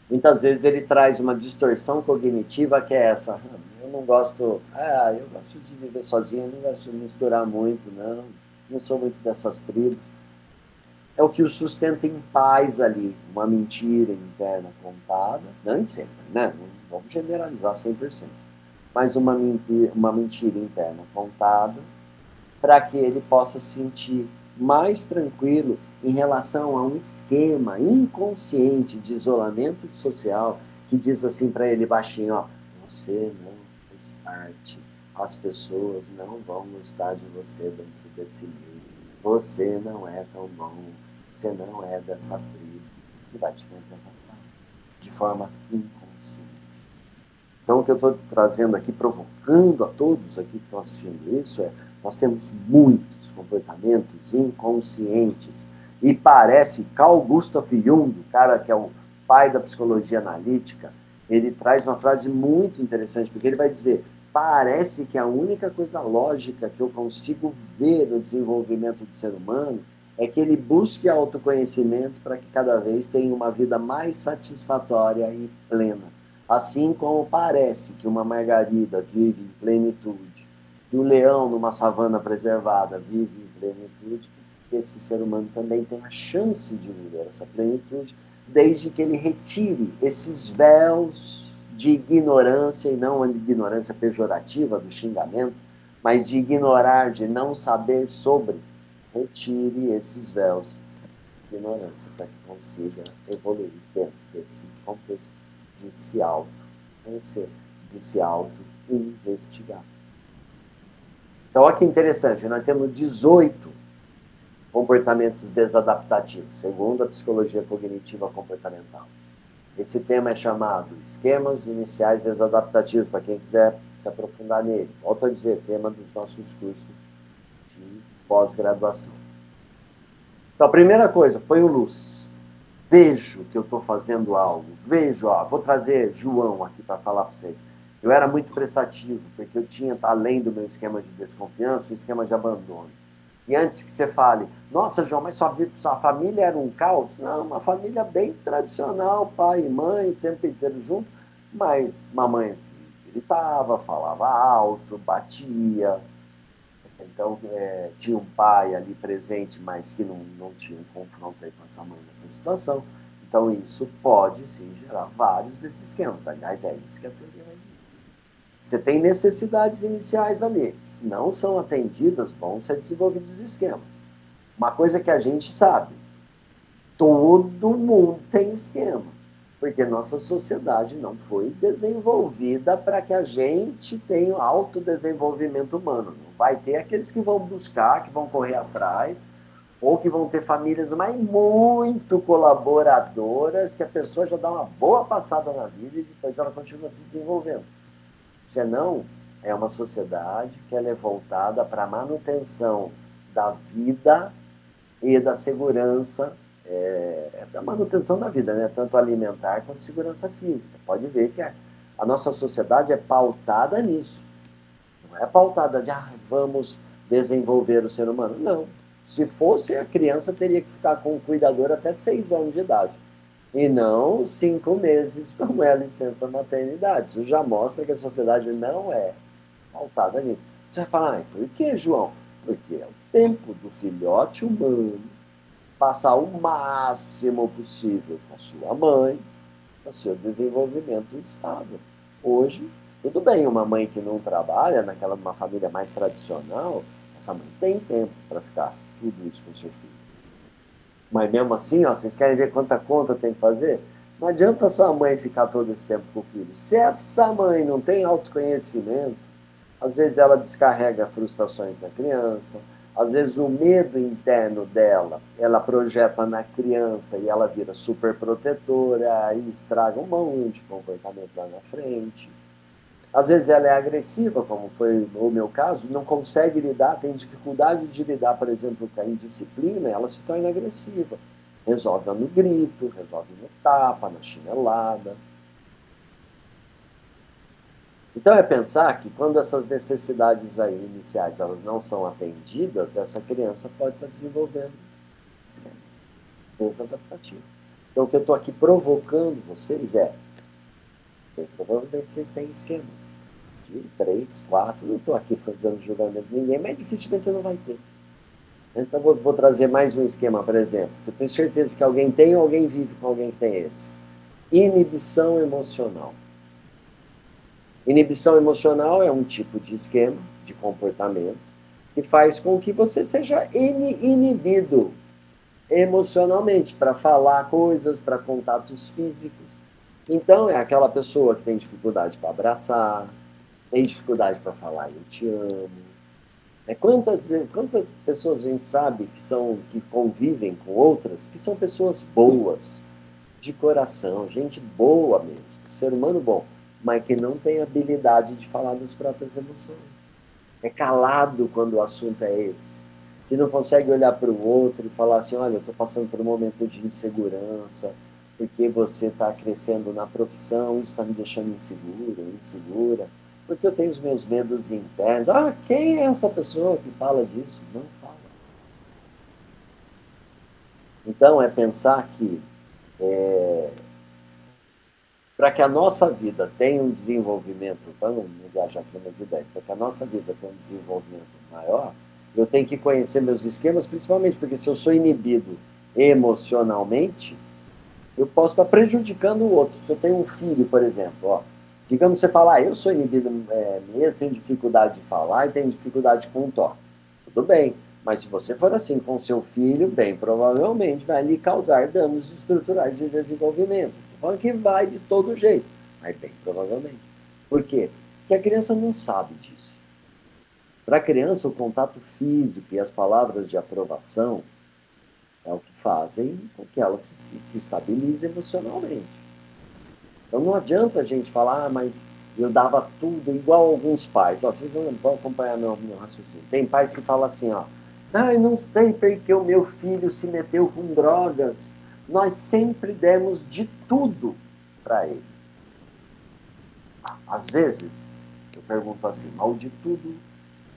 muitas vezes ele traz uma distorção cognitiva que é essa: eu não gosto, eu gosto de viver sozinho, eu não gosto de misturar muito, não sou muito dessas tribos. É o que o sustenta em paz ali, uma mentira interna contada, não sempre, né? Não vamos generalizar 100%, mas uma mentira interna contada, para que ele possa sentir mais tranquilo em relação a um esquema inconsciente de isolamento social que diz assim para ele baixinho: ó, você não faz parte, as pessoas não vão gostar de você dentro desse meio, você não é tão bom, você não é dessa tribo, e vai te manter afastado de forma inconsciente. Então, o que eu estou trazendo aqui, provocando a todos aqui que estão assistindo isso, nós temos muitos comportamentos inconscientes. E parece, Carl Gustav Jung, o cara que é o pai da psicologia analítica, ele traz uma frase muito interessante, porque ele vai dizer: parece que a única coisa lógica que eu consigo ver no desenvolvimento do ser humano é que ele busque autoconhecimento para que cada vez tenha uma vida mais satisfatória e plena. Assim como parece que uma margarida vive em plenitude, que o leão numa savana preservada vive em plenitude, esse ser humano também tem a chance de viver essa plenitude, desde que ele retire esses véus de ignorância, e não a ignorância pejorativa do xingamento, mas de ignorar, de não saber sobre. Retire esses véus de ignorância para que consiga evoluir dentro desse contexto de se auto-conhecer, de se auto-investigar. Então, olha que interessante, nós temos 18 comportamentos desadaptativos, segundo a psicologia cognitiva comportamental. Esse tema é chamado Esquemas Iniciais Desadaptativos, para quem quiser se aprofundar nele. Volto a dizer, tema dos nossos cursos de pós-graduação. Então, a primeira coisa, ponho luz. Vejo que eu estou fazendo algo. Vejo, vou trazer João aqui para falar para vocês. Eu era muito prestativo, porque eu tinha, além do meu esquema de desconfiança, um esquema de abandono. E antes que você fale: nossa, João, mas sua família era um caos? Não, uma família bem tradicional, pai e mãe o tempo inteiro junto, mas mamãe gritava, falava alto, batia. Então, tinha um pai ali presente, mas que não tinha um confronto aí com essa mãe nessa situação. Então, isso pode, sim, gerar vários desses esquemas. Aliás, é isso que a teoria vai dizer. Você tem necessidades iniciais ali. Se não são atendidas, vão ser desenvolvidos esquemas. Uma coisa que a gente sabe: todo mundo tem esquema, porque nossa sociedade não foi desenvolvida para que a gente tenha autodesenvolvimento humano. Não vai ter aqueles que vão buscar, que vão correr atrás, ou que vão ter famílias mas muito colaboradoras, que a pessoa já dá uma boa passada na vida e depois ela continua se desenvolvendo. Senão, é uma sociedade que ela é voltada para a manutenção da vida e da segurança, da manutenção da vida, né? Tanto alimentar quanto segurança física. Pode ver que a nossa sociedade é pautada nisso. Não é pautada de vamos desenvolver o ser humano. Não. Se fosse, a criança teria que ficar com o cuidador até 6 anos de idade. E não 5 meses, como é a licença maternidade. Isso já mostra que a sociedade não é pautada nisso. Você vai falar: por que, João? Porque é o tempo do filhote humano passar o máximo possível com a sua mãe, para o seu desenvolvimento estável. Hoje, tudo bem, uma mãe que não trabalha, uma família mais tradicional, essa mãe tem tempo para ficar tudo isso com seu filho. Mas mesmo assim, vocês querem ver quanta conta tem que fazer? Não adianta sua mãe ficar todo esse tempo com o filho. Se essa mãe não tem autoconhecimento, às vezes ela descarrega frustrações na criança, Às vezes o medo interno dela, ela projeta na criança e ela vira super protetora, aí estraga um monte de comportamento lá na frente. Às vezes ela é agressiva, como foi o meu caso, não consegue lidar, tem dificuldade de lidar, por exemplo, com a indisciplina, ela se torna agressiva. Resolve no grito, resolve no tapa, na chinelada. Então é pensar que quando essas necessidades aí iniciais elas não são atendidas, essa criança pode estar desenvolvendo esquemas desadaptativos. Então o que eu estou aqui provocando vocês é, provavelmente vocês têm esquemas de 3, 4, não estou aqui fazendo julgamento de ninguém, mas dificilmente você não vai ter. Então vou trazer mais um esquema, por exemplo. Eu tenho certeza que alguém tem ou alguém vive com alguém que tem esse. Inibição emocional. Inibição emocional é um tipo de esquema de comportamento que faz com que você seja inibido emocionalmente para falar coisas, para contatos físicos. Então, é aquela pessoa que tem dificuldade para abraçar, tem dificuldade para falar eu te amo. Quantas pessoas a gente sabe que convivem com outras, que são pessoas boas, de coração, gente boa mesmo, ser humano bom, mas que não tem habilidade de falar das próprias emoções. É calado quando o assunto é esse. Que não consegue olhar para o outro e falar assim, olha, eu estou passando por um momento de insegurança, porque você está crescendo na profissão, isso está me deixando inseguro, insegura, porque eu tenho os meus medos internos. Ah, quem é essa pessoa que fala disso? Não fala. Então, é pensar que para que a nossa vida tenha um desenvolvimento, vamos viajar aqui nas ideias, para que a nossa vida tenha um desenvolvimento maior, eu tenho que conhecer meus esquemas, principalmente porque se eu sou inibido emocionalmente, eu posso estar prejudicando o outro. Se eu tenho um filho, por exemplo, ó, digamos que você fala, eu sou inibido mesmo, tenho dificuldade de falar e tenho dificuldade com o toque. Tudo bem, mas se você for assim com seu filho, bem provavelmente vai lhe causar danos estruturais de desenvolvimento. Estou falando que vai de todo jeito, mas bem provavelmente. Por quê? Porque a criança não sabe disso. Para a criança, o contato físico e as palavras de aprovação é o que fazem com que ela se estabilize emocionalmente. Então não adianta a gente falar, mas eu dava tudo igual alguns pais. Ó, vocês vão acompanhar meu raciocínio. Tem pais que falam assim, ó, eu não sei porque o meu filho se meteu com drogas. Nós sempre demos de tudo para ele. Às vezes, eu pergunto assim, mal de tudo,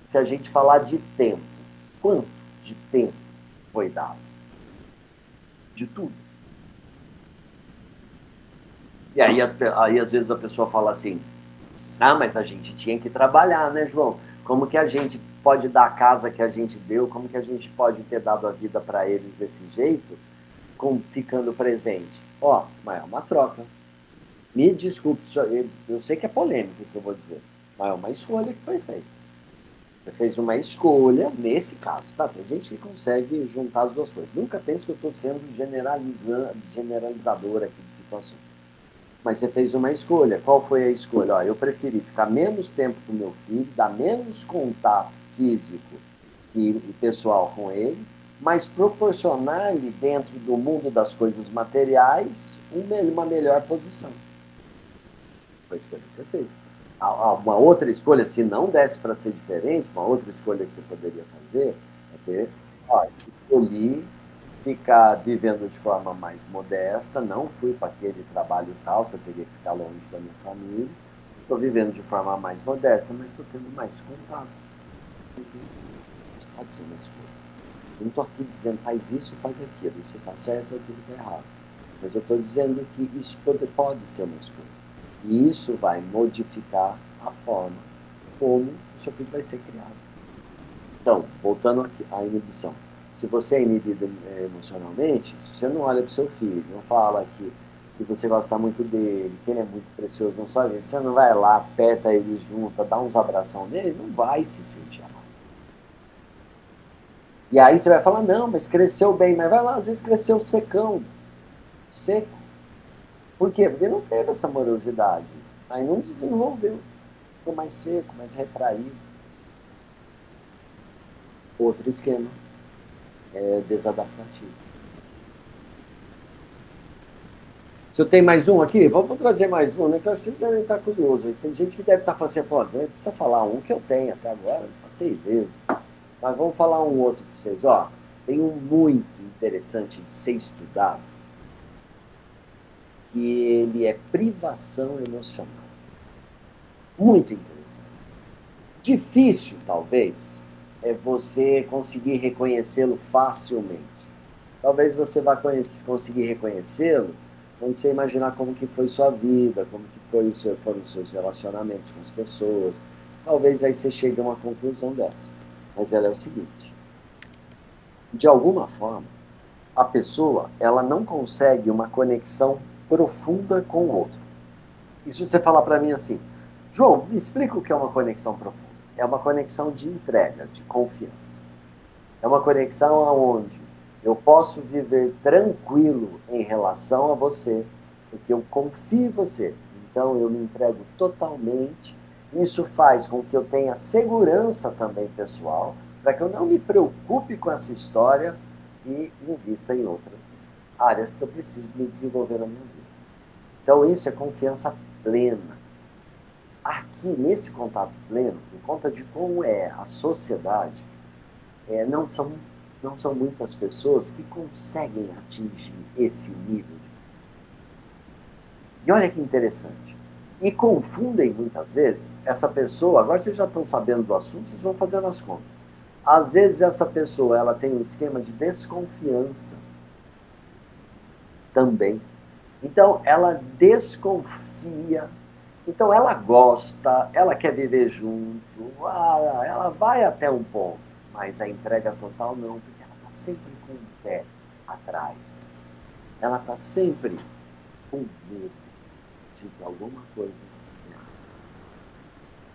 se a gente falar de tempo, quanto de tempo foi dado? De tudo. E aí às vezes a pessoa fala assim, mas a gente tinha que trabalhar, né, João? Como que a gente pode dar a casa que a gente deu? Como que a gente pode ter dado a vida para eles desse jeito, ficando presente? Mas é uma troca. Me desculpe, eu sei que é polêmico o que eu vou dizer, mas é uma escolha que foi feita. Você fez uma escolha, nesse caso, tá? Tem gente que consegue juntar as duas coisas. Nunca pense que eu estou sendo generalizador aqui de situações. Mas você fez uma escolha. Qual foi a escolha? Eu preferi ficar menos tempo com meu filho, dar menos contato físico e pessoal com ele, mas proporcionar-lhe, dentro do mundo das coisas materiais, uma melhor posição. Foi a escolha que você fez. Uma outra escolha, se não desse para ser diferente, uma outra escolha que você poderia fazer é ter, escolhi ficar vivendo de forma mais modesta, não fui para aquele trabalho tal, que eu teria que ficar longe da minha família, estou vivendo de forma mais modesta, mas estou tendo mais contato. Isso pode ser uma escolha. Eu não estou aqui dizendo faz isso, faz aquilo, isso está certo ou aquilo está errado. Mas eu estou dizendo que isso pode ser uma escolha. E isso vai modificar a forma como o seu filho vai ser criado. Então, voltando aqui à inibição. Se você é inibido emocionalmente, se você não olha para o seu filho, não fala que você gosta muito dele, que ele é muito precioso na sua vida, você não vai lá, aperta ele junto, dá uns abração nele, não vai se sentir amado. E aí você vai falar, não, mas cresceu bem, mas vai lá, às vezes cresceu secão, seco. Por quê? Porque não teve essa amorosidade. Aí não desenvolveu. Ficou mais seco, mais retraído. Outro esquema é desadaptativo. Se eu tenho mais um aqui, vamos trazer mais um, né? Que eu acho que você deve estar curioso. Tem gente que deve estar falando assim, pô, não precisa falar um que eu tenho até agora, passei vezes. Mas vamos falar um outro para vocês. Ó, tem um muito interessante de ser estudado, que ele é privação emocional. Muito interessante. Difícil, talvez, é você conseguir reconhecê-lo facilmente. Talvez você vá conseguir reconhecê-lo quando você imaginar como que foi sua vida, como que foram os seus relacionamentos com as pessoas. Talvez aí você chegue a uma conclusão dessa. Mas ela é o seguinte: de alguma forma, a pessoa ela não consegue uma conexão profunda com o outro. E se você falar para mim assim, João, me explica o que é uma conexão profunda. É uma conexão de entrega, de confiança. É uma conexão aonde eu posso viver tranquilo em relação a você, porque eu confio em você. Então eu me entrego totalmente. Isso faz com que eu tenha segurança também pessoal, para que eu não me preocupe com essa história e invista em outras áreas que eu preciso me desenvolver na minha vida. Então isso é confiança plena. Aqui, nesse contato pleno, por conta de como é a sociedade, não são muitas pessoas que conseguem atingir esse nível de... E olha que interessante. E confundem muitas vezes essa pessoa, agora vocês já estão sabendo do assunto, vocês vão fazendo as contas. Às vezes essa pessoa ela tem um esquema de desconfiança também. Então ela desconfia, então ela gosta, ela quer viver junto, ela vai até um ponto, mas a entrega total não, porque ela está sempre com o pé atrás. Ela está sempre com medo de alguma coisa errada.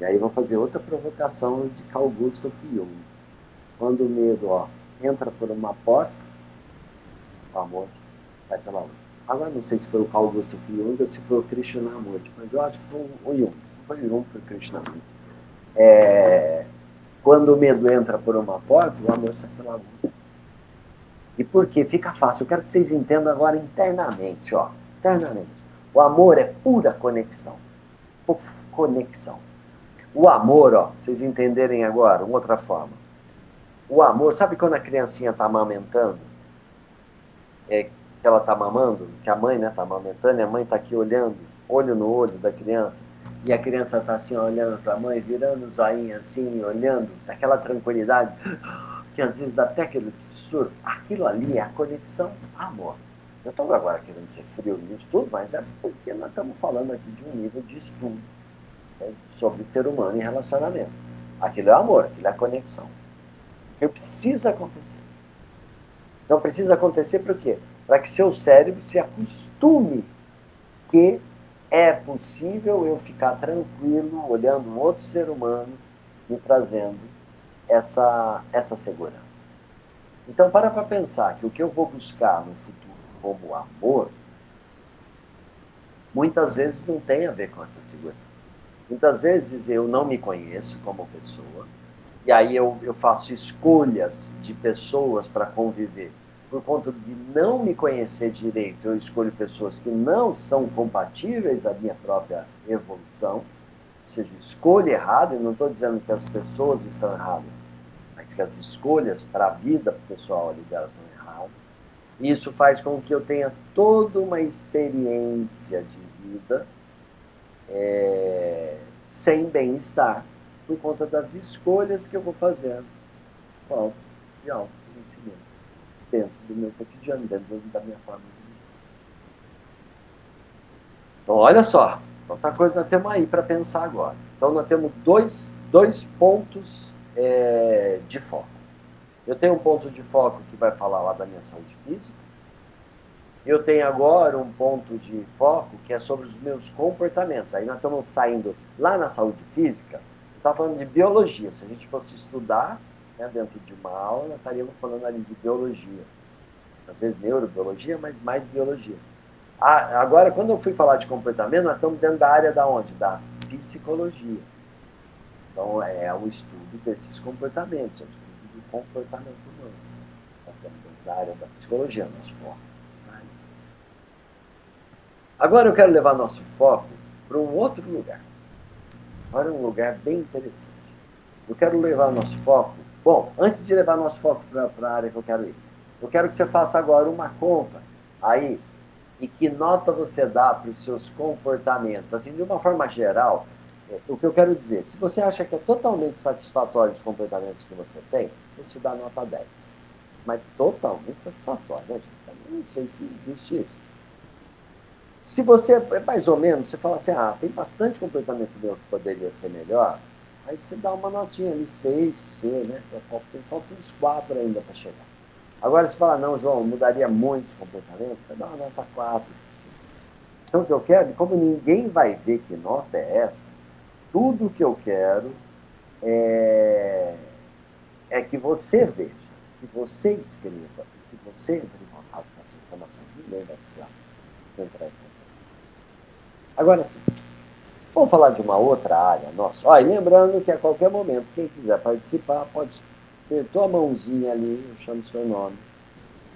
E aí vou fazer outra provocação de Carl Gustav Jung. Quando o medo entra por uma porta, o amor vai pela outra. Agora não sei se foi o Carl Gustav Jung ou se foi o Krishnamurti, mas eu acho que foi o Jung. Se não foi o Jung, foi o Krishnamurti. Quando o medo entra por uma porta, o amor sai pela outra. E por quê? Fica fácil. Eu quero que vocês entendam agora internamente, ó. Internamente. O amor é pura conexão. Puf, conexão. O amor, ó, vocês entenderem agora, uma outra forma. O amor, sabe quando a criancinha está amamentando? Que ela está mamando, que a mãe está amamentando, e a mãe está aqui olhando, olho no olho da criança, e a criança está assim, olhando para a mãe, virando o zoinho assim, olhando, daquela tranquilidade, que às vezes dá até aquele sussurro. Aquilo ali é a conexão amor. Eu estou agora querendo ser frio nisso tudo, mas é porque nós estamos falando aqui de um nível de estudo, né, sobre ser humano e relacionamento. Aquilo é amor, aquilo é a conexão. Que precisa acontecer. Não precisa acontecer por quê? Para que seu cérebro se acostume que é possível eu ficar tranquilo olhando um outro ser humano me trazendo essa segurança. Então, para pensar que o que eu vou buscar no futuro como amor, muitas vezes não tem a ver com essa segurança. Muitas vezes eu não me conheço como pessoa, e aí eu faço escolhas de pessoas para conviver. Por conta de não me conhecer direito, eu escolho pessoas que não são compatíveis à minha própria evolução, ou seja, escolha errada, e não estou dizendo que as pessoas estão erradas, mas que as escolhas para a vida pessoal ali dela estão erradas. E isso faz com que eu tenha toda uma experiência de vida sem bem-estar, por conta das escolhas que eu vou fazendo falta de autoconhecimento dentro do meu cotidiano, dentro da minha forma de viver. Então, olha só, outra coisa nós temos aí para pensar agora. Então, nós temos dois pontos de foco. Eu tenho um ponto de foco que vai falar lá da minha saúde física. Eu tenho agora um ponto de foco que é sobre os meus comportamentos. Aí nós estamos saindo lá na saúde física, está falando de biologia. Se a gente fosse estudar, né, dentro de uma aula, nós estaríamos falando ali de biologia. Às vezes neurobiologia, mas mais biologia. Agora, quando eu fui falar de comportamento, nós estamos dentro da área da onde? Da psicologia. Então, é o estudo desses comportamentos, é o estudo do comportamento humano. Da área da psicologia, nosso foco. Agora eu quero levar nosso foco para um outro lugar. Agora é um lugar bem interessante. Eu quero levar nosso foco... Bom, antes de levar nosso foco para a área que eu quero ir, eu quero que você faça agora uma conta aí e que nota você dá para os seus comportamentos. Assim, de uma forma geral, o que eu quero dizer, se você acha que é totalmente satisfatório os comportamentos que você tem, você te dá nota 10. Mas totalmente satisfatório, né, gente? Eu não sei se existe isso. Se você, mais ou menos, você fala assim, tem bastante comportamento meu que poderia ser melhor, aí você dá uma notinha ali, 6 para você, né? Falta uns 4 ainda para chegar. Agora, se falar, não, João, mudaria muitos comportamentos, você dá uma nota 4. Então, o que eu quero, como ninguém vai ver que nota é essa, tudo que eu quero é que você veja, que você escreva, que você entre em contato com essa informação. Ninguém vai precisar entrar em contato. Agora sim, vamos falar de uma outra área nossa. E lembrando que a qualquer momento, quem quiser participar, pode ter tua mãozinha ali, eu chamo o seu nome.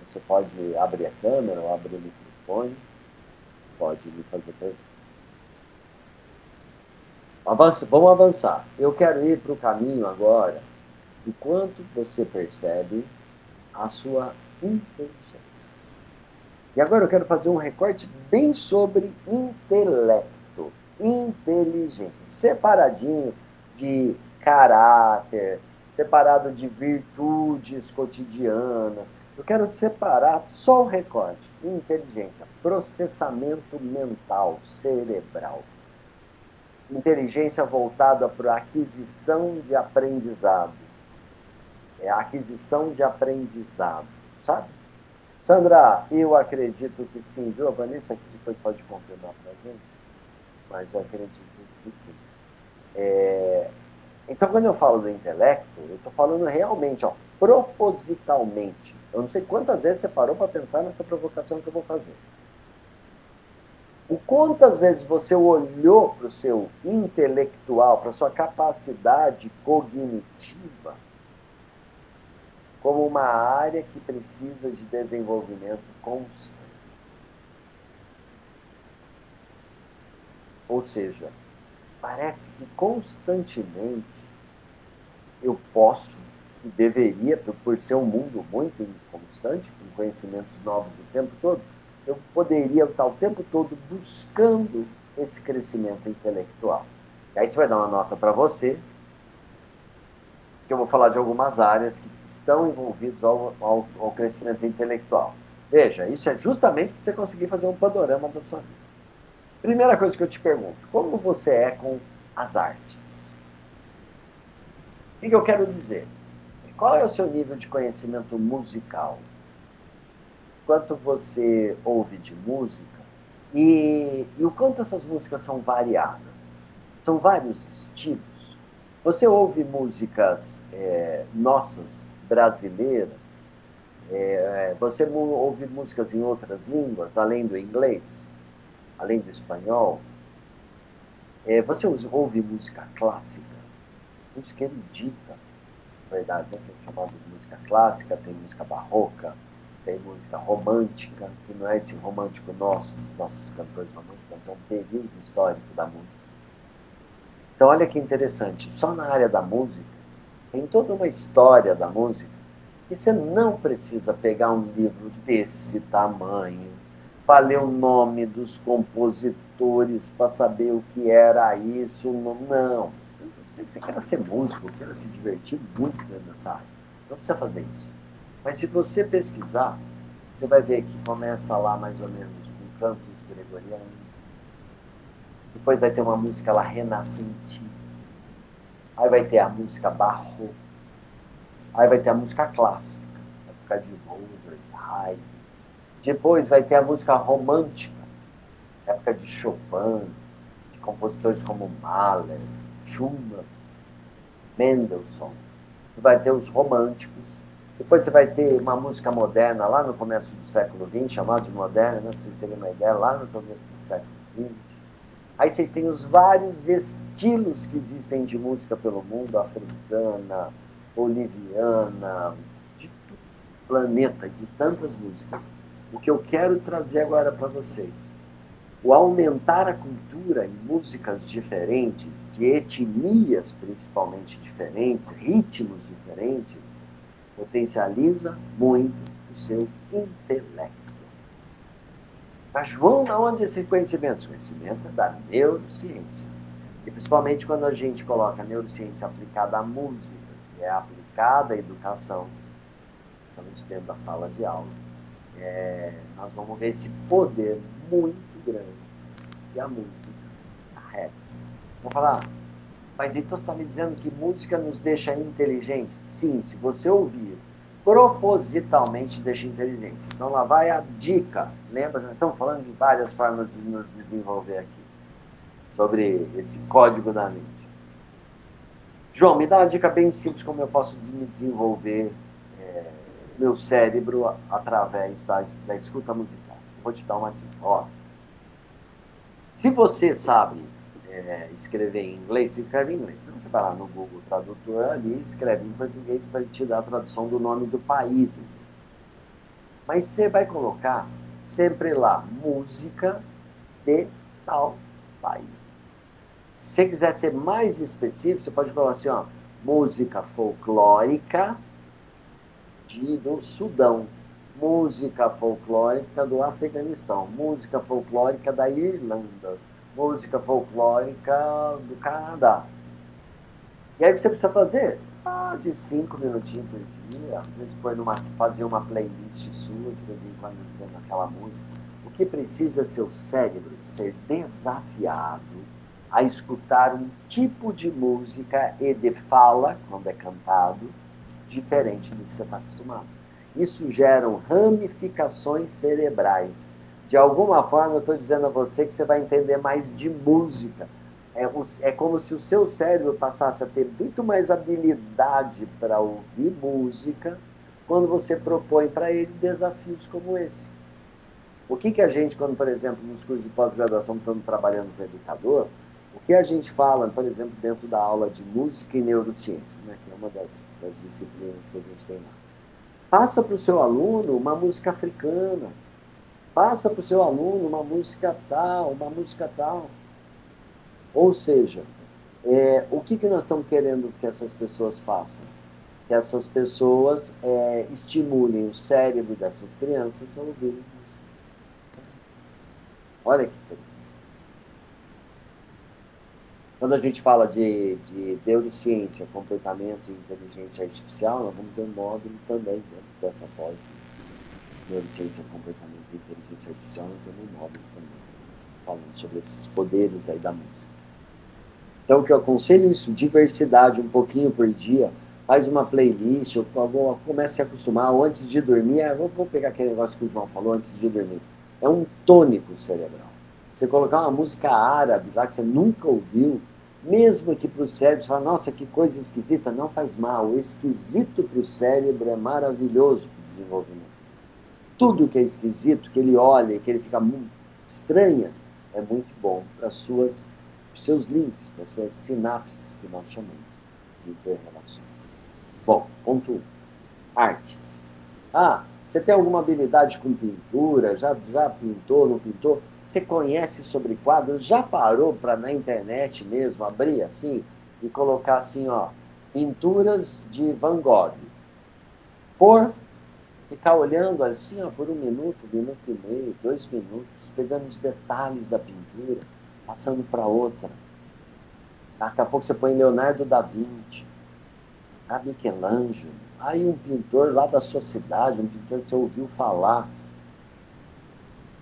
Você pode abrir a câmera ou abrir o microfone, pode me fazer perguntas. Vamos avançar. Eu quero ir para o caminho agora, enquanto você percebe a sua inteligência. E agora eu quero fazer um recorte bem sobre intelecto, inteligência, separadinho de caráter, separado de virtudes cotidianas. Eu quero separar só o recorte, inteligência, processamento mental, cerebral. Inteligência voltada para a aquisição de aprendizado. É a aquisição de aprendizado, sabe? Sandra, eu acredito que sim, viu? A Vanessa aqui depois pode confirmar para a gente, mas eu acredito que sim. Então, quando eu falo do intelecto, eu estou falando realmente, propositalmente. Eu não sei quantas vezes você parou para pensar nessa provocação que eu vou fazer. O quantas vezes você olhou para o seu intelectual, para a sua capacidade cognitiva, como uma área que precisa de desenvolvimento constante. Ou seja, parece que constantemente eu posso e deveria, por ser um mundo muito constante, com conhecimentos novos o tempo todo, eu poderia estar o tempo todo buscando esse crescimento intelectual. E aí você vai dar uma nota para você, que eu vou falar de algumas áreas que estão envolvidas ao crescimento intelectual. Veja, isso é justamente para você conseguir fazer um panorama da sua vida. Primeira coisa que eu te pergunto, como você é com as artes? O que eu quero dizer? Qual é o seu nível de conhecimento musical? Quanto você ouve de música? E o quanto essas músicas são variadas? São vários estilos? Você ouve músicas nossas, brasileiras? Você ouve músicas em outras línguas, além do inglês? Além do espanhol? Você ouve música clássica? Música erudita? Na verdade, né? Tem chamado de música clássica, tem música barroca, tem música romântica, que não é esse romântico nosso, dos nossos cantores românticos, mas é um período histórico da música. Então, olha que interessante, só na área da música, tem toda uma história da música, e você não precisa pegar um livro desse tamanho, para ler o nome dos compositores, para saber o que era isso, não. Você quer ser músico, quer se divertir muito dentro dessa área. Não precisa fazer isso. Mas se você pesquisar, você vai ver que começa lá mais ou menos com cantos gregorianos. Depois vai ter uma música lá renascentista. Aí vai ter a música barroca. Aí vai ter a música clássica, época de Mozart, Haydn. Depois vai ter a música romântica, época de Chopin, de compositores como Mahler, Schumann, Mendelssohn. Vai ter os românticos. Depois você vai ter uma música moderna lá no começo do século XX, chamada de moderna, né, para vocês terem uma ideia, lá no começo do século XX. Aí vocês têm os vários estilos que existem de música pelo mundo, africana, boliviana, de todo o planeta, de tantas músicas. O que eu quero trazer agora para vocês, o aumentar a cultura em músicas diferentes, de etnias principalmente diferentes, ritmos diferentes, potencializa muito o seu intelecto. Mas, João, onde esse conhecimento? Esse conhecimento é da neurociência. E principalmente quando a gente coloca a neurociência aplicada à música, que é aplicada à educação, estamos dentro da sala de aula, nós vamos ver esse poder muito grande que a música carrega. Vamos falar, mas então você está me dizendo que música nos deixa inteligentes? Sim, se você ouvir, propositalmente deixa inteligente. Então lá vai a dica. Lembra, nós estamos falando de várias formas de nos desenvolver aqui, sobre esse código da mente. João, me dá uma dica bem simples como eu posso me desenvolver meu cérebro através da escuta musical. Vou te dar uma dica. Ó, se você sabe escrever em inglês, você escreve em inglês. Então, você vai lá no Google Tradutor ali, escreve em português para ele te dar a tradução do nome do país. Mas você vai colocar sempre lá, música de tal país. Se você quiser ser mais específico, você pode colocar assim, ó, música folclórica do Sudão, música folclórica do Afeganistão, música folclórica da Irlanda, música folclórica do Canadá. E aí o que você precisa fazer? De 5 minutinhos por dia, às vezes fazer uma playlist sua, de vez em quando entrando aquela música. O que precisa é seu cérebro ser desafiado a escutar um tipo de música e de fala, quando é cantado, diferente do que você está acostumado. Isso gera ramificações cerebrais. De alguma forma, eu estou dizendo a você que você vai entender mais de música. É como se o seu cérebro passasse a ter muito mais habilidade para ouvir música quando você propõe para ele desafios como esse. O que a gente, quando, por exemplo, nos cursos de pós-graduação estamos trabalhando com o educador, o que a gente fala, por exemplo, dentro da aula de música e neurociência, né, que é uma das disciplinas que a gente tem lá. Passa para o seu aluno uma música africana. Passa para o seu aluno uma música tal, uma música tal. Ou seja, o que nós estamos querendo que essas pessoas façam? Que essas pessoas estimulem o cérebro dessas crianças a ouvirem músicas. Olha que interessante. Quando a gente fala de neurociência, comportamento e inteligência artificial, nós vamos ter um módulo também dentro dessa pós de neurociência, comportamento e inteligência artificial, nós temos um módulo também falando sobre esses poderes aí da música. Então, o que eu aconselho é isso, diversidade, um pouquinho por dia, faz uma playlist, ou comece a acostumar, ou antes de dormir, vou pegar aquele negócio que o João falou, antes de dormir, é um tônico cerebral. Você colocar uma música árabe lá que você nunca ouviu, mesmo que para o cérebro, você fala, nossa, que coisa esquisita, não faz mal. O esquisito para o cérebro é maravilhoso para o desenvolvimento. Tudo que é esquisito, que ele olha, que ele fica muito estranha, é muito bom para os seus links, para as suas sinapses, que nós chamamos de interrelações. Bom, ponto 1. Artes. Você tem alguma habilidade com pintura? Já pintou, não pintou? Você conhece sobre quadros? Já parou para na internet mesmo abrir assim e colocar assim, ó, pinturas de Van Gogh? Ficar olhando assim, ó, por 1 minuto, 1 minuto e meio, 2 minutos, pegando os detalhes da pintura, passando para outra. Daqui a pouco você põe Leonardo da Vinci, Michelangelo, aí um pintor lá da sua cidade, um pintor que você ouviu falar.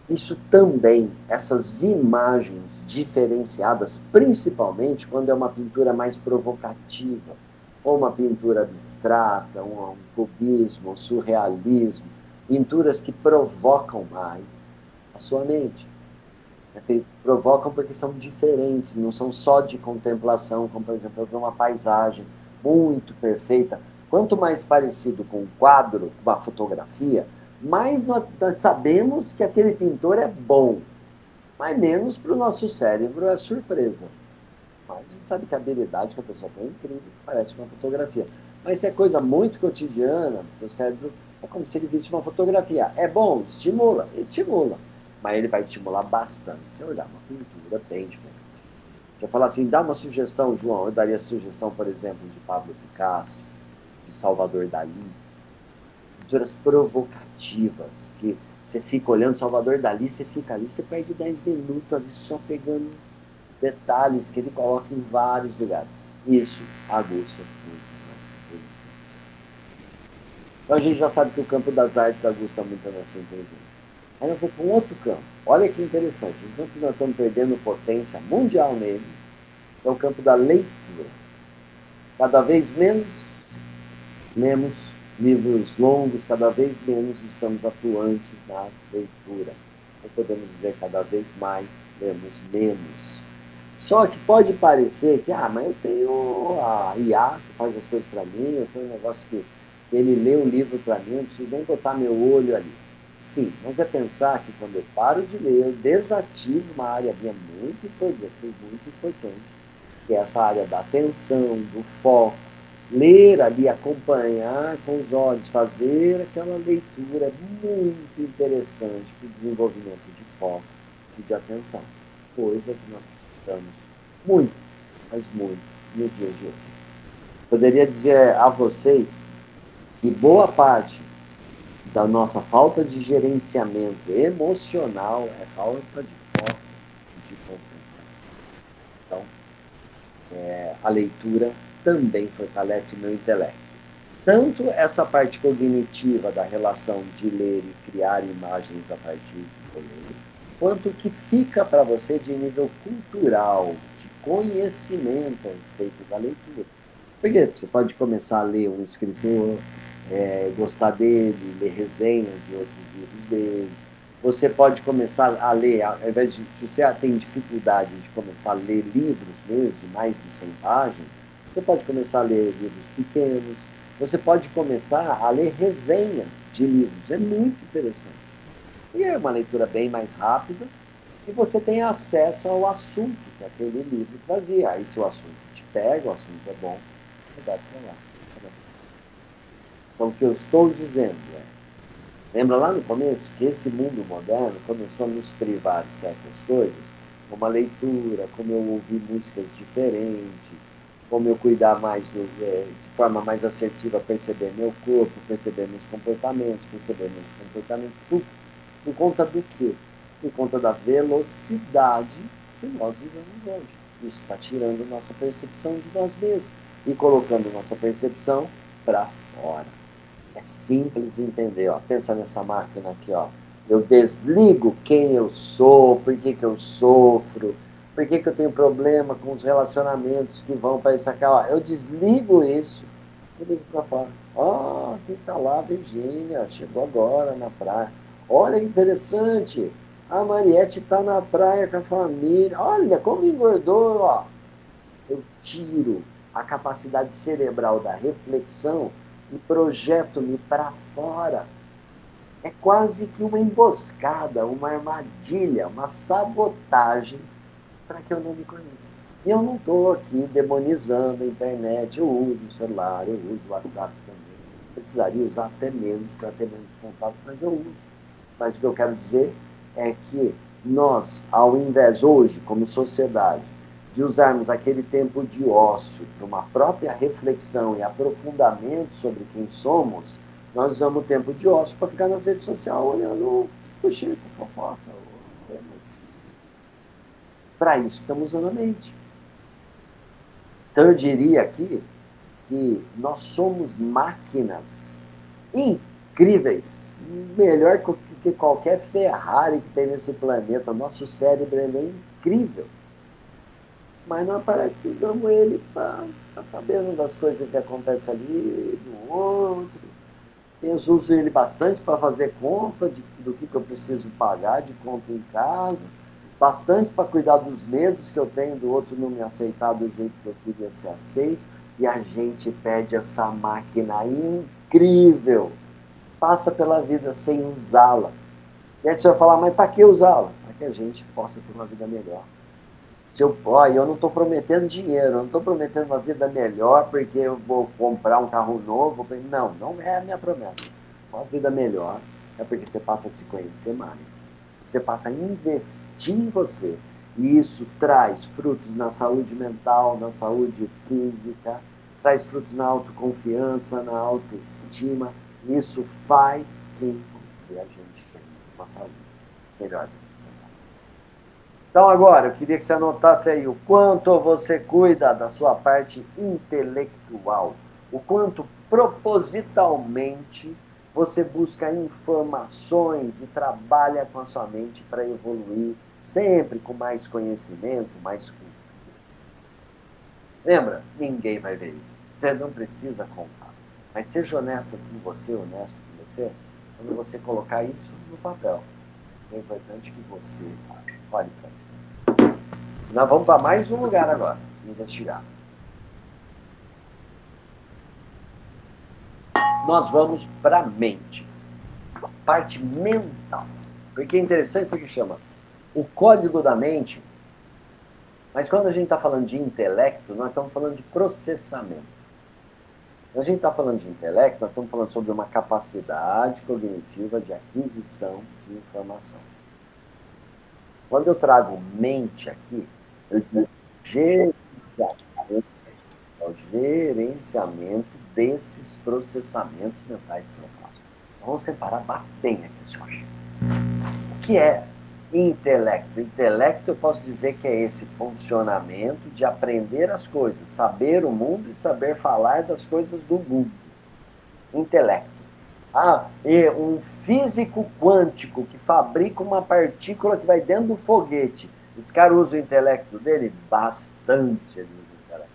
Isso também, essas imagens diferenciadas, principalmente quando é uma pintura mais provocativa, ou uma pintura abstrata, um cubismo, um surrealismo, pinturas que provocam mais a sua mente. Provocam porque são diferentes, não são só de contemplação, como, por exemplo, eu ver uma paisagem muito perfeita. Quanto mais parecido com um quadro, uma fotografia, mais nós sabemos que aquele pintor é bom, mas menos para o nosso cérebro é surpresa. Mas a gente sabe que a habilidade que a pessoa tem é incrível, parece uma fotografia. Mas se é coisa muito cotidiana, o cérebro é como se ele visse uma fotografia. É bom? Estimula? Estimula. Mas ele vai estimular bastante. Se eu olhar uma pintura, bem diferente. Você fala assim, dá uma sugestão, João. Eu daria sugestão, por exemplo, de Pablo Picasso, de Salvador Dalí, pinturas provocativas, que você fica olhando Salvador Dalí, você fica ali, você perde 10 minutos ali só pegando detalhes que ele coloca em vários lugares. Isso aguça muito a nossa inteligência. Então a gente já sabe que o campo das artes aguça muito a nossa inteligência. Aí eu vou para um outro campo. Olha que interessante. O campo que nós estamos perdendo potência mundial nele é o campo da leitura. Cada vez menos lemos livros longos, cada vez menos estamos atuantes na leitura. Ou podemos dizer, cada vez mais lemos menos. Só que pode parecer que, mas eu tenho a IA que faz as coisas para mim, eu tenho um negócio que ele lê o livro para mim, eu não preciso nem botar meu olho ali. Sim, mas é pensar que quando eu paro de ler, eu desativo uma área minha muito importante, que é essa área da atenção, do foco. Ler ali, acompanhar com os olhos, fazer aquela leitura muito interessante para o desenvolvimento de foco e de atenção. Coisa que nós precisamos muito, mas muito, nos dias de hoje. Poderia dizer a vocês que boa parte da nossa falta de gerenciamento emocional é falta de foco e de concentração. Então, a leitura também fortalece meu intelecto. Tanto essa parte cognitiva da relação de ler e criar imagens a partir do ler, quanto o que fica para você de nível cultural, de conhecimento a respeito da leitura. Porque você pode começar a ler um escritor, gostar dele, ler resenhas de outros livros dele. Você pode começar a ler, ao invés de, se você tem dificuldade de começar a ler livros mesmo, de mais de 100 páginas, você pode começar a ler livros pequenos, você pode começar a ler resenhas de livros, é muito interessante. E é uma leitura bem mais rápida e você tem acesso ao assunto que aquele livro trazia. Aí se o assunto te pega, o assunto é bom, você vai para lá. Então o que eu estou dizendo é, lembra lá no começo que esse mundo moderno começou a nos privar de certas coisas, como a leitura, como eu ouvir músicas diferentes, como eu cuidar mais de forma mais assertiva, perceber meu corpo, perceber meus comportamentos, por conta do quê? Por conta da velocidade que nós vivemos hoje. Isso está tirando nossa percepção de nós mesmos e colocando nossa percepção para fora. É simples entender, ó. Pensa nessa máquina aqui, ó. Eu desligo quem eu sou, por que eu sofro, por que eu tenho problema com os relacionamentos que vão para isso aqui, ó. Eu desligo isso e ligo para fora. Ó, quem tá lá, Virgínia, chegou agora na praia. Olha que interessante, a Mariette está na praia com a família. Olha como engordou, ó. Eu tiro a capacidade cerebral da reflexão e projeto-me para fora. É quase que uma emboscada, uma armadilha, uma sabotagem para que eu não me conheça. E eu não estou aqui demonizando a internet, eu uso o celular, eu uso o WhatsApp também. Precisaria usar até menos para ter menos contato, mas eu uso. Mas o que eu quero dizer é que nós, ao invés hoje, como sociedade, de usarmos aquele tempo de ócio para uma própria reflexão e aprofundamento sobre quem somos, nós usamos o tempo de ócio para ficar nas redes sociais olhando o Chico, fofoca. Para isso estamos usando a mente. Então eu diria aqui que nós somos máquinas incríveis, melhor que qualquer Ferrari que tem nesse planeta. Nosso cérebro é incrível. Mas não parece que usamos ele para sabendo das coisas que acontecem ali, do outro. Eu uso ele bastante para fazer conta do que eu preciso pagar de conta em casa, bastante para cuidar dos medos que eu tenho do outro não me aceitar do jeito que eu queria ser aceito, e a gente perde essa máquina incrível, passa pela vida sem usá-la. E aí você vai falar, mas para que usá-la? Para que a gente possa ter uma vida melhor. Eu não estou prometendo dinheiro, eu não estou prometendo uma vida melhor porque eu vou comprar um carro novo. Não, não é a minha promessa. Uma vida melhor é porque você passa a se conhecer mais. Você passa a investir em você. E isso traz frutos na saúde mental, na saúde física, traz frutos na autoconfiança, na autoestima. Isso faz sim com que a gente tenha uma saúde melhor. Então, agora, eu queria que você anotasse aí o quanto você cuida da sua parte intelectual, o quanto propositalmente você busca informações e trabalha com a sua mente para evoluir, sempre com mais conhecimento, mais cultura. Lembra? Ninguém vai ver isso. Você não precisa contar. Mas seja honesto com você, honesto com você, quando você colocar isso no papel. É importante que você olhe para isso. Nós vamos para mais um lugar agora, investigar. Nós vamos para a mente, a parte mental. Porque é interessante porque chama o código da mente, mas quando a gente está falando de intelecto, nós estamos falando de processamento. Quando a gente está falando de intelecto, nós estamos falando sobre uma capacidade cognitiva de aquisição de informação. Quando eu trago mente aqui, eu digo gerenciamento, é o gerenciamento desses processamentos mentais que eu faço. Vamos separar bem aqui as coisas. O que é intelecto? Intelecto eu posso dizer que é esse funcionamento de aprender as coisas, saber o mundo e saber falar das coisas do mundo. Intelecto. E um físico quântico que fabrica uma partícula que vai dentro do foguete. Esse cara usa o intelecto dele? Bastante ele usa o intelecto.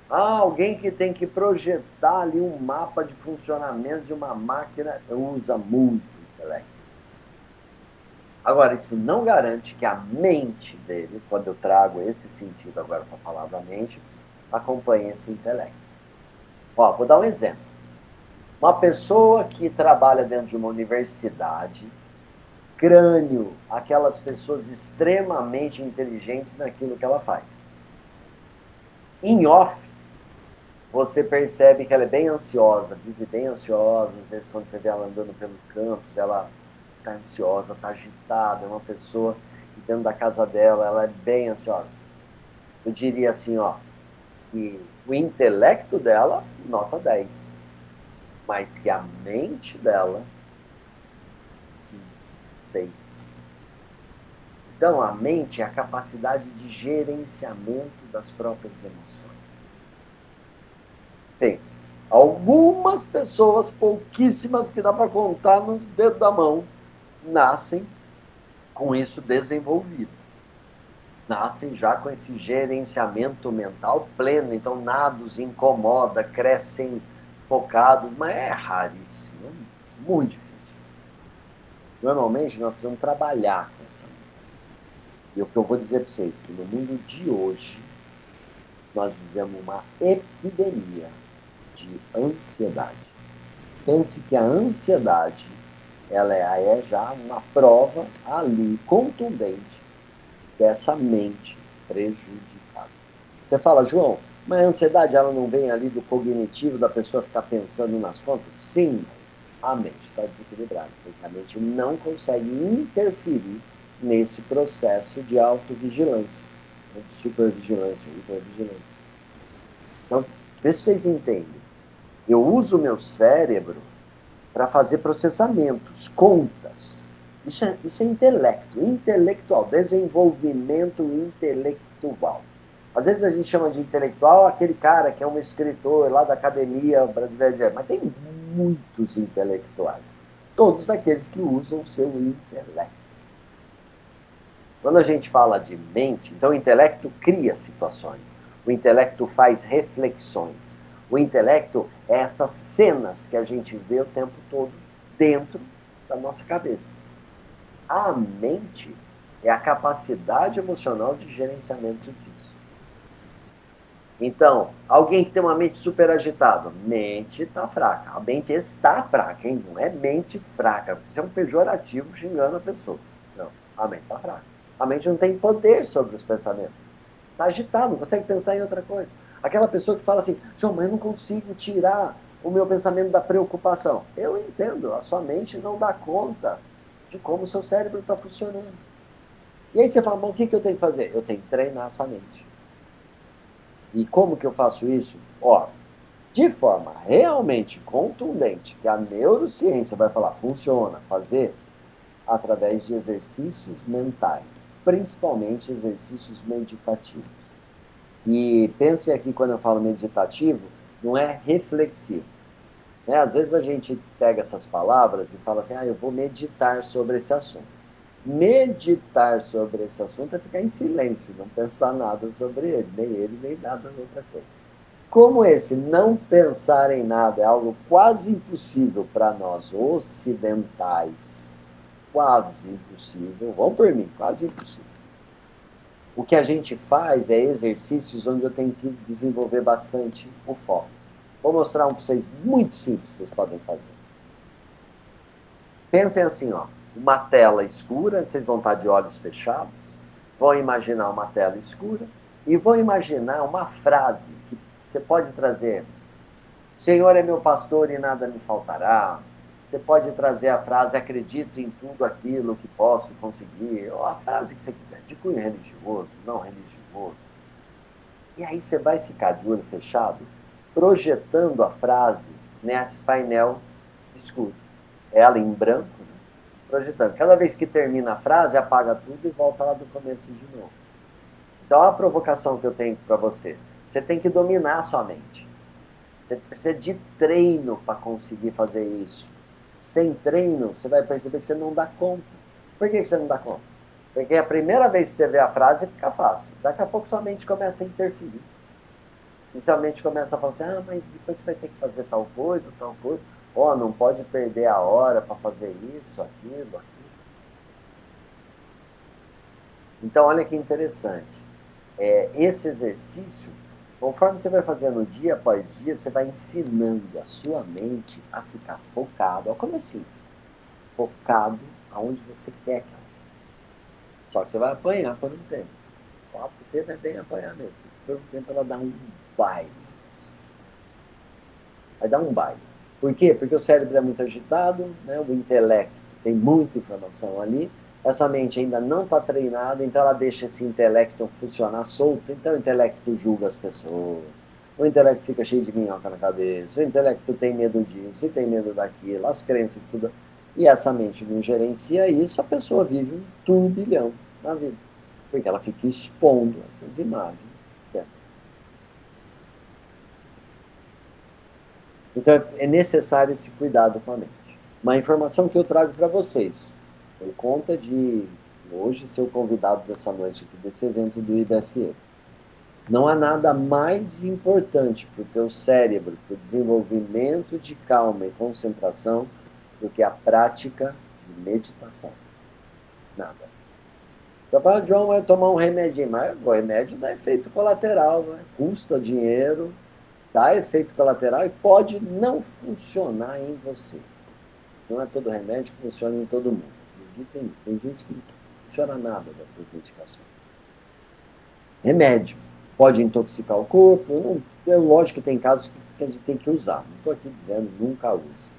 Alguém que tem que projetar ali um mapa de funcionamento de uma máquina usa muito o intelecto. Agora, isso não garante que a mente dele, quando eu trago esse sentido agora para a palavra mente, acompanhe esse intelecto. Vou dar um exemplo. Uma pessoa que trabalha dentro de uma universidade, crânio, aquelas pessoas extremamente inteligentes naquilo que ela faz. Em off, você percebe que ela é bem ansiosa, vive bem ansiosa, às vezes quando você vê ela andando pelo campus, ela está ansiosa, está agitada, é uma pessoa que dentro da casa dela, ela é bem ansiosa. Eu diria assim, que o intelecto dela, nota 10, mas que a mente dela, 6. Então, a mente é a capacidade de gerenciamento das próprias emoções. Pense, algumas pessoas, pouquíssimas que dá para contar nos dedos da mão, nascem com isso desenvolvido. Nascem já com esse gerenciamento mental pleno, então nada os incomoda, crescem focados, mas é raríssimo, é muito difícil. Normalmente nós precisamos trabalhar com essa mente. E o que eu vou dizer para vocês, que no mundo de hoje, nós vivemos uma epidemia de ansiedade. Pense que a ansiedade, ela é já uma prova ali, contundente, dessa mente prejudicada. Você fala, João, mas a ansiedade ela não vem ali do cognitivo, da pessoa ficar pensando nas contas? Sim, a mente está desequilibrada, porque a mente não consegue interferir nesse processo de autovigilância, de supervigilância, hipervigilância. Então, vê se vocês entendem. Eu uso o meu cérebro para fazer processamentos, contas. Isso é intelecto, intelectual, desenvolvimento intelectual. Às vezes a gente chama de intelectual aquele cara que é um escritor lá da Academia Brasileira de Artes, mas tem muitos intelectuais. Todos aqueles que usam o seu intelecto. Quando a gente fala de mente, então o intelecto cria situações, o intelecto faz reflexões, o intelecto é essas cenas que a gente vê o tempo todo dentro da nossa cabeça. A mente é a capacidade emocional de gerenciamento disso. Então, alguém que tem uma mente super agitada, mente está fraca. A mente está fraca, hein? Não é mente fraca, porque isso é um pejorativo xingando a pessoa. Não, a mente está fraca. A mente não tem poder sobre os pensamentos. Está agitado, não consegue pensar em outra coisa. Aquela pessoa que fala assim, João, mas eu não consigo tirar o meu pensamento da preocupação. Eu entendo, a sua mente não dá conta de como o seu cérebro está funcionando. E aí você fala, bom, o que eu tenho que fazer? Eu tenho que treinar essa mente. E como que eu faço isso? Ó, de forma realmente contundente, que a neurociência vai falar, funciona, fazer através de exercícios mentais, principalmente exercícios meditativos. E pense aqui, quando eu falo meditativo, não é reflexivo. Né? Às vezes a gente pega essas palavras e fala assim, eu vou meditar sobre esse assunto. Meditar sobre esse assunto é ficar em silêncio, não pensar nada sobre ele, nem nada de outra coisa. Como esse não pensar em nada é algo quase impossível para nós ocidentais, quase impossível, vão por mim, quase impossível. O que a gente faz é exercícios onde eu tenho que desenvolver bastante o foco. Vou mostrar um para vocês muito simples, vocês podem fazer. Pensem assim, ó, uma tela escura, vocês vão estar de olhos fechados, vão imaginar uma tela escura e vão imaginar uma frase que você pode trazer. Senhor é meu pastor e nada me faltará. Você pode trazer a frase, acredito em tudo aquilo que posso conseguir, ou a frase que você quiser, de cunho religioso, não religioso. E aí você vai ficar de olho fechado, projetando a frase nesse painel escuro. Ela em branco, né? Projetando. Cada vez que termina a frase, apaga tudo e volta lá do começo de novo. Então, a provocação que eu tenho para você, você tem que dominar a sua mente. Você precisa de treino para conseguir fazer isso. Sem treino, você vai perceber que você não dá conta. Por que você não dá conta? Porque a primeira vez que você vê a frase, fica fácil. Daqui a pouco sua mente começa a interferir. Inicialmente começa a falar assim, mas depois você vai ter que fazer tal coisa, tal coisa. Não pode perder a hora para fazer isso, aquilo. Então, olha que interessante. Esse exercício, conforme você vai fazendo dia após dia, você vai ensinando a sua mente a ficar focado, ao comecinho, focado aonde você quer que ela esteja. Só que você vai apanhar por um tempo. O tempo é bem apanhar mesmo. Por um tempo ela dá um baile. Vai dar um baile. Por quê? Porque o cérebro é muito agitado, né? O intelecto tem muita informação ali, essa mente ainda não está treinada, então ela deixa esse intelecto funcionar solto, então o intelecto julga as pessoas, o intelecto fica cheio de minhoca na cabeça, o intelecto tem medo disso, e tem medo daquilo, as crenças, tudo. E essa mente não gerencia isso, a pessoa vive um turbilhão na vida, porque ela fica expondo essas imagens. Então é necessário esse cuidado com a mente. Uma informação que eu trago para vocês, por conta de hoje ser o convidado dessa noite aqui, desse evento do IBFE. Não há nada mais importante para o teu cérebro, para o desenvolvimento de calma e concentração, do que a prática de meditação. Nada. Você fala, João, vai tomar um remedinho, mas o remédio dá efeito colateral, né? Custa dinheiro, dá efeito colateral e pode não funcionar em você. Não é todo remédio que funciona em todo mundo. Tem gente que não funciona nada dessas medicações. Remédio pode intoxicar o corpo. Não, é lógico que tem casos que a gente tem que usar. Não estou aqui dizendo nunca use.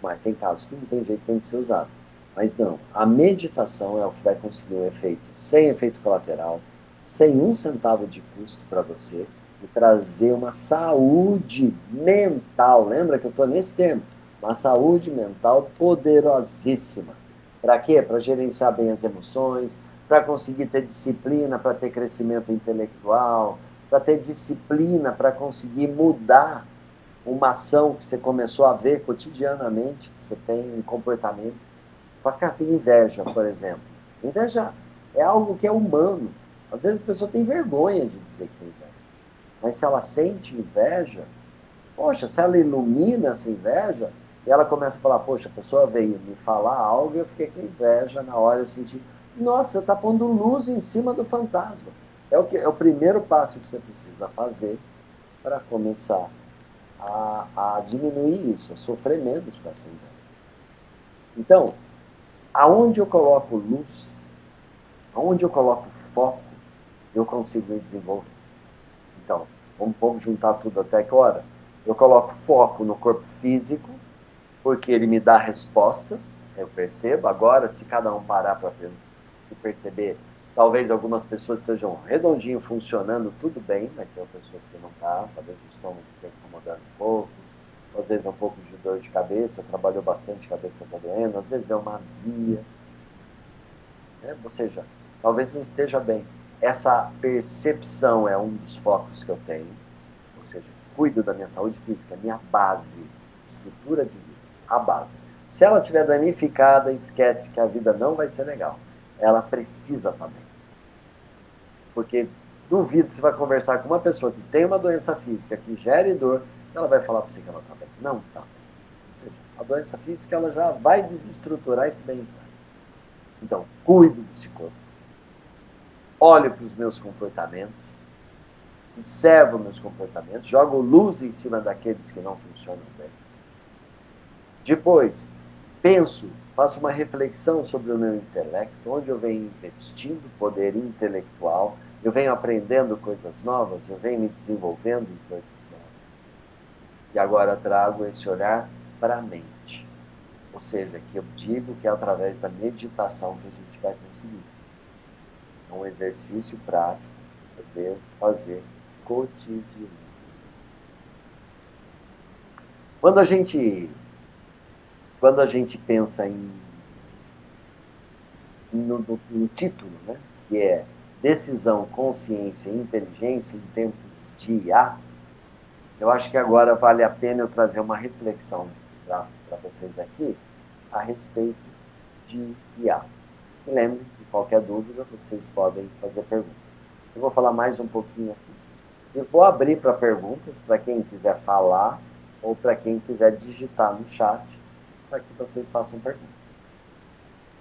Mas tem casos que não tem jeito, tem que ser usado. Mas não, a meditação é o que vai conseguir um efeito sem efeito colateral, sem um centavo de custo para você e trazer uma saúde mental. Lembra que eu estou nesse termo? Uma saúde mental poderosíssima. Para quê? Para gerenciar bem as emoções, para conseguir ter disciplina, para ter crescimento intelectual, para ter disciplina, para conseguir mudar uma ação que você começou a ver cotidianamente, que você tem um comportamento. Fala, cara, tem inveja, por exemplo. Inveja é algo que é humano. Às vezes a pessoa tem vergonha de dizer que tem inveja. Mas se ela sente inveja, poxa, se ela ilumina essa inveja, e ela começa a falar, poxa, a pessoa veio me falar algo e eu fiquei com inveja na hora, eu senti, nossa, você está pondo luz em cima do fantasma. É o primeiro passo que você precisa fazer para começar a diminuir isso, a sofrer menos com essa inveja. Então, aonde eu coloco luz, Onde eu coloco foco, eu consigo me desenvolver. Então, vamos juntar tudo até que hora? Eu coloco foco no corpo físico, porque ele me dá respostas, eu percebo. Agora, se cada um parar para se perceber, talvez algumas pessoas estejam redondinho, funcionando, tudo bem, mas tem pessoas que não estão, talvez o estômago esteja incomodando um pouco, às vezes é um pouco de dor de cabeça, trabalhou bastante, a cabeça está doendo, às vezes é uma azia, né? Ou seja, talvez não esteja bem. Essa percepção é um dos focos que eu tenho, ou seja, cuido da minha saúde física, minha base, estrutura de vida, a base. Se ela estiver danificada, esquece que a vida não vai ser legal. Ela precisa estar bem. Porque duvido que você vai conversar com uma pessoa que tem uma doença física que gere dor, ela vai falar para você que ela está bem. Não está bem. Ou seja, a doença física ela já vai desestruturar esse bem-estar. Então, cuido desse corpo. Olho para os meus comportamentos. Observo meus comportamentos. Jogo luz em cima daqueles que não funcionam bem. Depois, penso, faço uma reflexão sobre o meu intelecto, onde eu venho investindo poder intelectual, eu venho aprendendo coisas novas, eu venho me desenvolvendo em coisas novas. E agora trago esse olhar para a mente. Ou seja, que eu digo que é através da meditação que a gente vai conseguir. É um exercício prático que eu devo fazer cotidiano. Quando a gente pensa no título, né, que é Decisão, Consciência e Inteligência em Tempos de IA, eu acho que agora vale a pena eu trazer uma reflexão para vocês aqui a respeito de IA. E lembre que qualquer dúvida vocês podem fazer perguntas. Eu vou falar mais um pouquinho aqui. Eu vou abrir para perguntas, para quem quiser falar ou para quem quiser digitar no chat, para que vocês façam perguntas.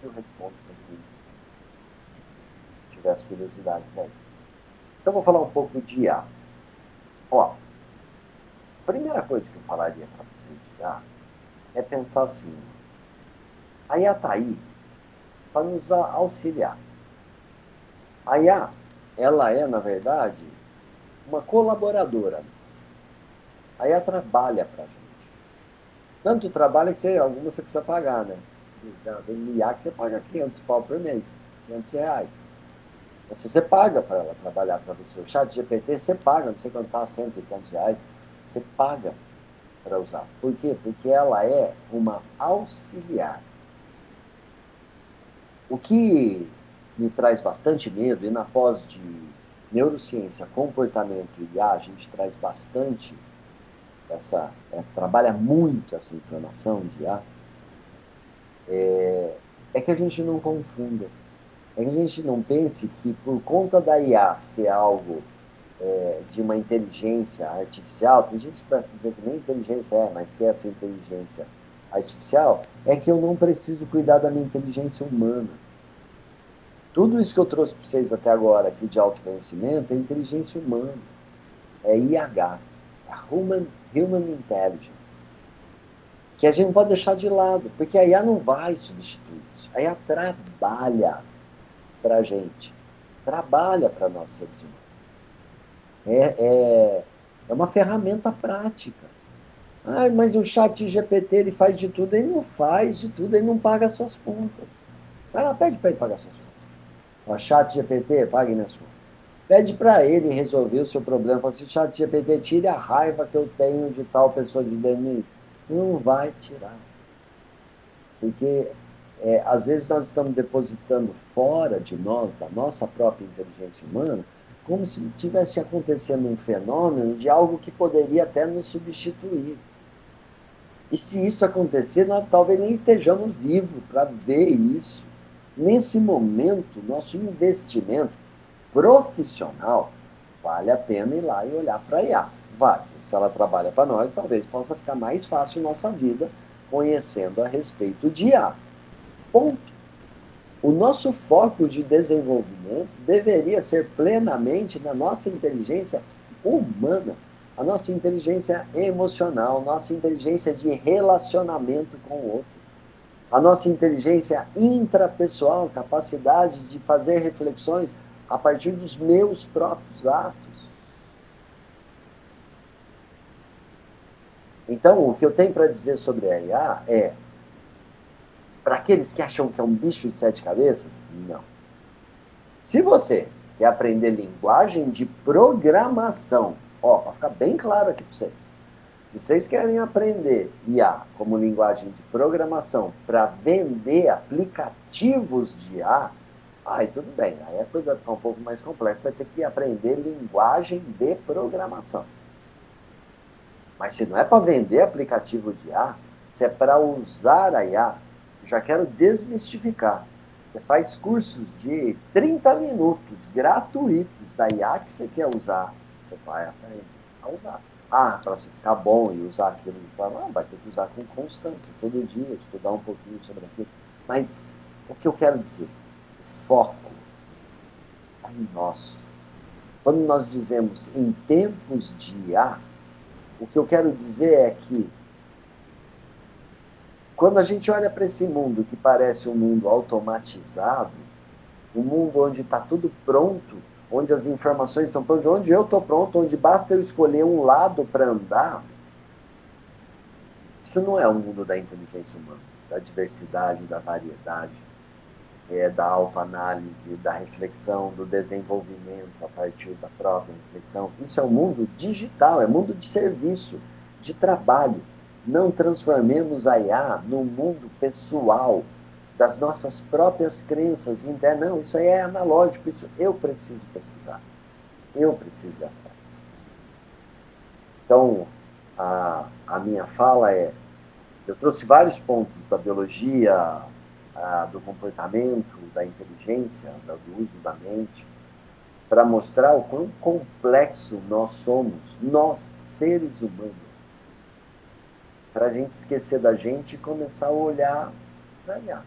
Eu respondo para quem tiver as curiosidades aí. Então, eu vou falar um pouco de IA. Ó, a primeira coisa que eu falaria para vocês de IA é pensar assim, a IA está aí para nos auxiliar. A IA, ela é, na verdade, uma colaboradora. A IA trabalha para a gente. Tanto trabalha que algumas você precisa pagar, né? Tem IA que você paga 500 pau por mês, 500 reais. Mas você paga para ela trabalhar para você. O chat GPT você paga, não sei quanto está, 100 e tantos reais, você paga para usar. Por quê? Porque ela é uma auxiliar. O que me traz bastante medo, e na pós de neurociência, comportamento e IA, a gente traz bastante trabalha muito essa informação de IA, é que a gente não confunda. É que a gente não pense que por conta da IA ser algo de uma inteligência artificial, tem gente que vai dizer que nem inteligência mas que essa inteligência artificial, é que eu não preciso cuidar da minha inteligência humana. Tudo isso que eu trouxe para vocês até agora aqui de autoconhecimento é inteligência humana, é IH, é Human Intelligence, que a gente não pode deixar de lado, porque a IA não vai substituir isso. A IA trabalha para a gente, trabalha para nós seres humanos. É uma ferramenta prática. Ah, mas o chat GPT ele faz de tudo, ele não faz de tudo, ele não paga as suas contas. Vai lá, pede para ele pagar as suas contas. O chat GPT, pague minhas contas. Pede para ele resolver o seu problema. Fala assim, chat GPT, tire a raiva que eu tenho de tal pessoa de dentro de mim. Não vai tirar. Porque às vezes nós estamos depositando fora de nós, da nossa própria inteligência humana, como se tivesse acontecendo um fenômeno de algo que poderia até nos substituir. E se isso acontecer, nós talvez nem estejamos vivos para ver isso. Nesse momento, nosso investimento profissional vale a pena ir lá e olhar para a IA. Vale. Se ela trabalha para nós, talvez possa ficar mais fácil nossa vida conhecendo a respeito de IA. Ponto. O nosso foco de desenvolvimento deveria ser plenamente na nossa inteligência humana, a nossa inteligência emocional, nossa inteligência de relacionamento com o outro. a nossa inteligência intrapessoal, capacidade de fazer reflexões a partir dos meus próprios atos. Então, o que eu tenho para dizer sobre a IA é, para aqueles que acham que é um bicho de 7 cabeças, não. Se você quer aprender linguagem de programação, ó, para ficar bem claro aqui para vocês, se vocês querem aprender IA como linguagem de programação para vender aplicativos de IA, aí tudo bem, aí a coisa vai ficar um pouco mais complexa, vai ter que aprender linguagem de programação. Mas se não é para vender aplicativo de IA, se é para usar a IA, já quero desmistificar. Você faz cursos de 30 minutos gratuitos da IA que você quer usar, você vai aprender a usar. Ah, para você ficar bom e usar aquilo de forma, vai ter que usar com constância, todo dia, estudar um pouquinho sobre aquilo. Mas o que eu quero dizer? O foco é em nós. Quando nós dizemos em tempos de IA, o que eu quero dizer é que quando a gente olha para esse mundo que parece um mundo automatizado, um mundo onde está tudo pronto, onde as informações estão prontas, onde eu estou pronto, onde basta eu escolher um lado para andar, isso não é o mundo da inteligência humana, da diversidade, da variedade, da autoanálise, da reflexão, do desenvolvimento a partir da própria reflexão. Isso é um mundo digital, é mundo de serviço, de trabalho. Não transformemos a IA num mundo pessoal, das nossas próprias crenças internas. Não, isso aí é analógico, isso eu preciso pesquisar, eu preciso ir atrás. Então, a minha fala é, eu trouxe vários pontos da biologia, do comportamento, da inteligência, do uso da mente, para mostrar o quão complexo nós somos, nós, seres humanos, para a gente esquecer da gente e começar a olhar para IA.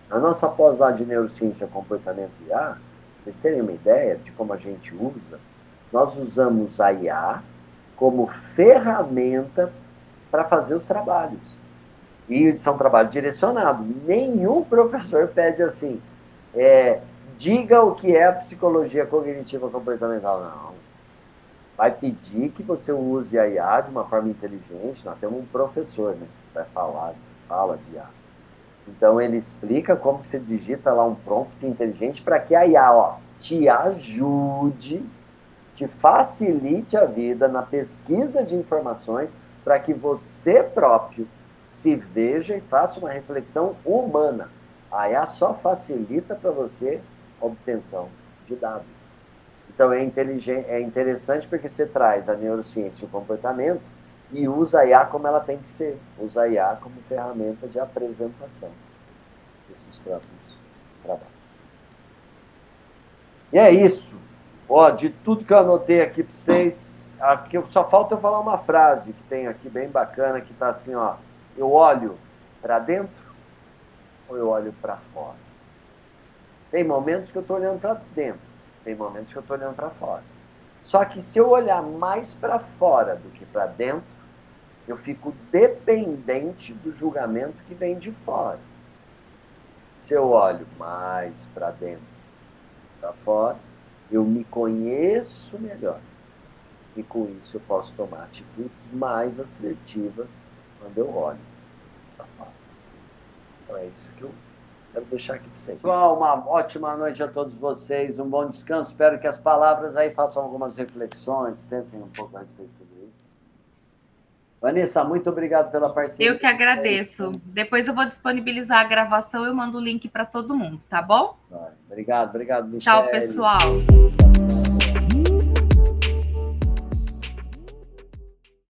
A nossa pós lá de neurociência, comportamento e IA, para vocês terem uma ideia de como a gente usa, nós usamos a IA como ferramenta para fazer os trabalhos. E são trabalhos direcionados. Nenhum professor pede assim, diga o que é a psicologia cognitiva comportamental. Não. Vai pedir que você use a IA de uma forma inteligente. Nós temos um professor, né, que vai fala de IA. Então, ele explica como que você digita lá um prompt inteligente para que a IA te ajude, te facilite a vida na pesquisa de informações para que você próprio se veja e faça uma reflexão humana. A IA só facilita para você a obtenção de dados. Então, é interessante porque você traz a neurociência e o comportamento e usa a IA como ela tem que ser. Usa a IA como ferramenta de apresentação desses próprios trabalhos. E é isso. De tudo que eu anotei aqui para vocês, aqui só falta eu falar uma frase que tem aqui bem bacana, que está assim, eu olho para dentro ou eu olho para fora? Tem momentos que eu estou olhando para dentro, tem momentos que eu estou olhando para fora. Só que se eu olhar mais para fora do que para dentro, eu fico dependente do julgamento que vem de fora. Se eu olho mais para dentro, para fora, eu me conheço melhor. E com isso eu posso tomar atitudes mais assertivas quando eu olho para fora. Então é isso que eu quero deixar aqui para vocês. Pessoal, uma ótima noite a todos vocês, um bom descanso. Espero que as palavras aí façam algumas reflexões, pensem um pouco a respeito de tudo isso. Vanessa, muito obrigado pela parceria. Eu que agradeço. Depois eu vou disponibilizar a gravação e eu mando o link para todo mundo, tá bom? Obrigado, Michele. Tchau, pessoal.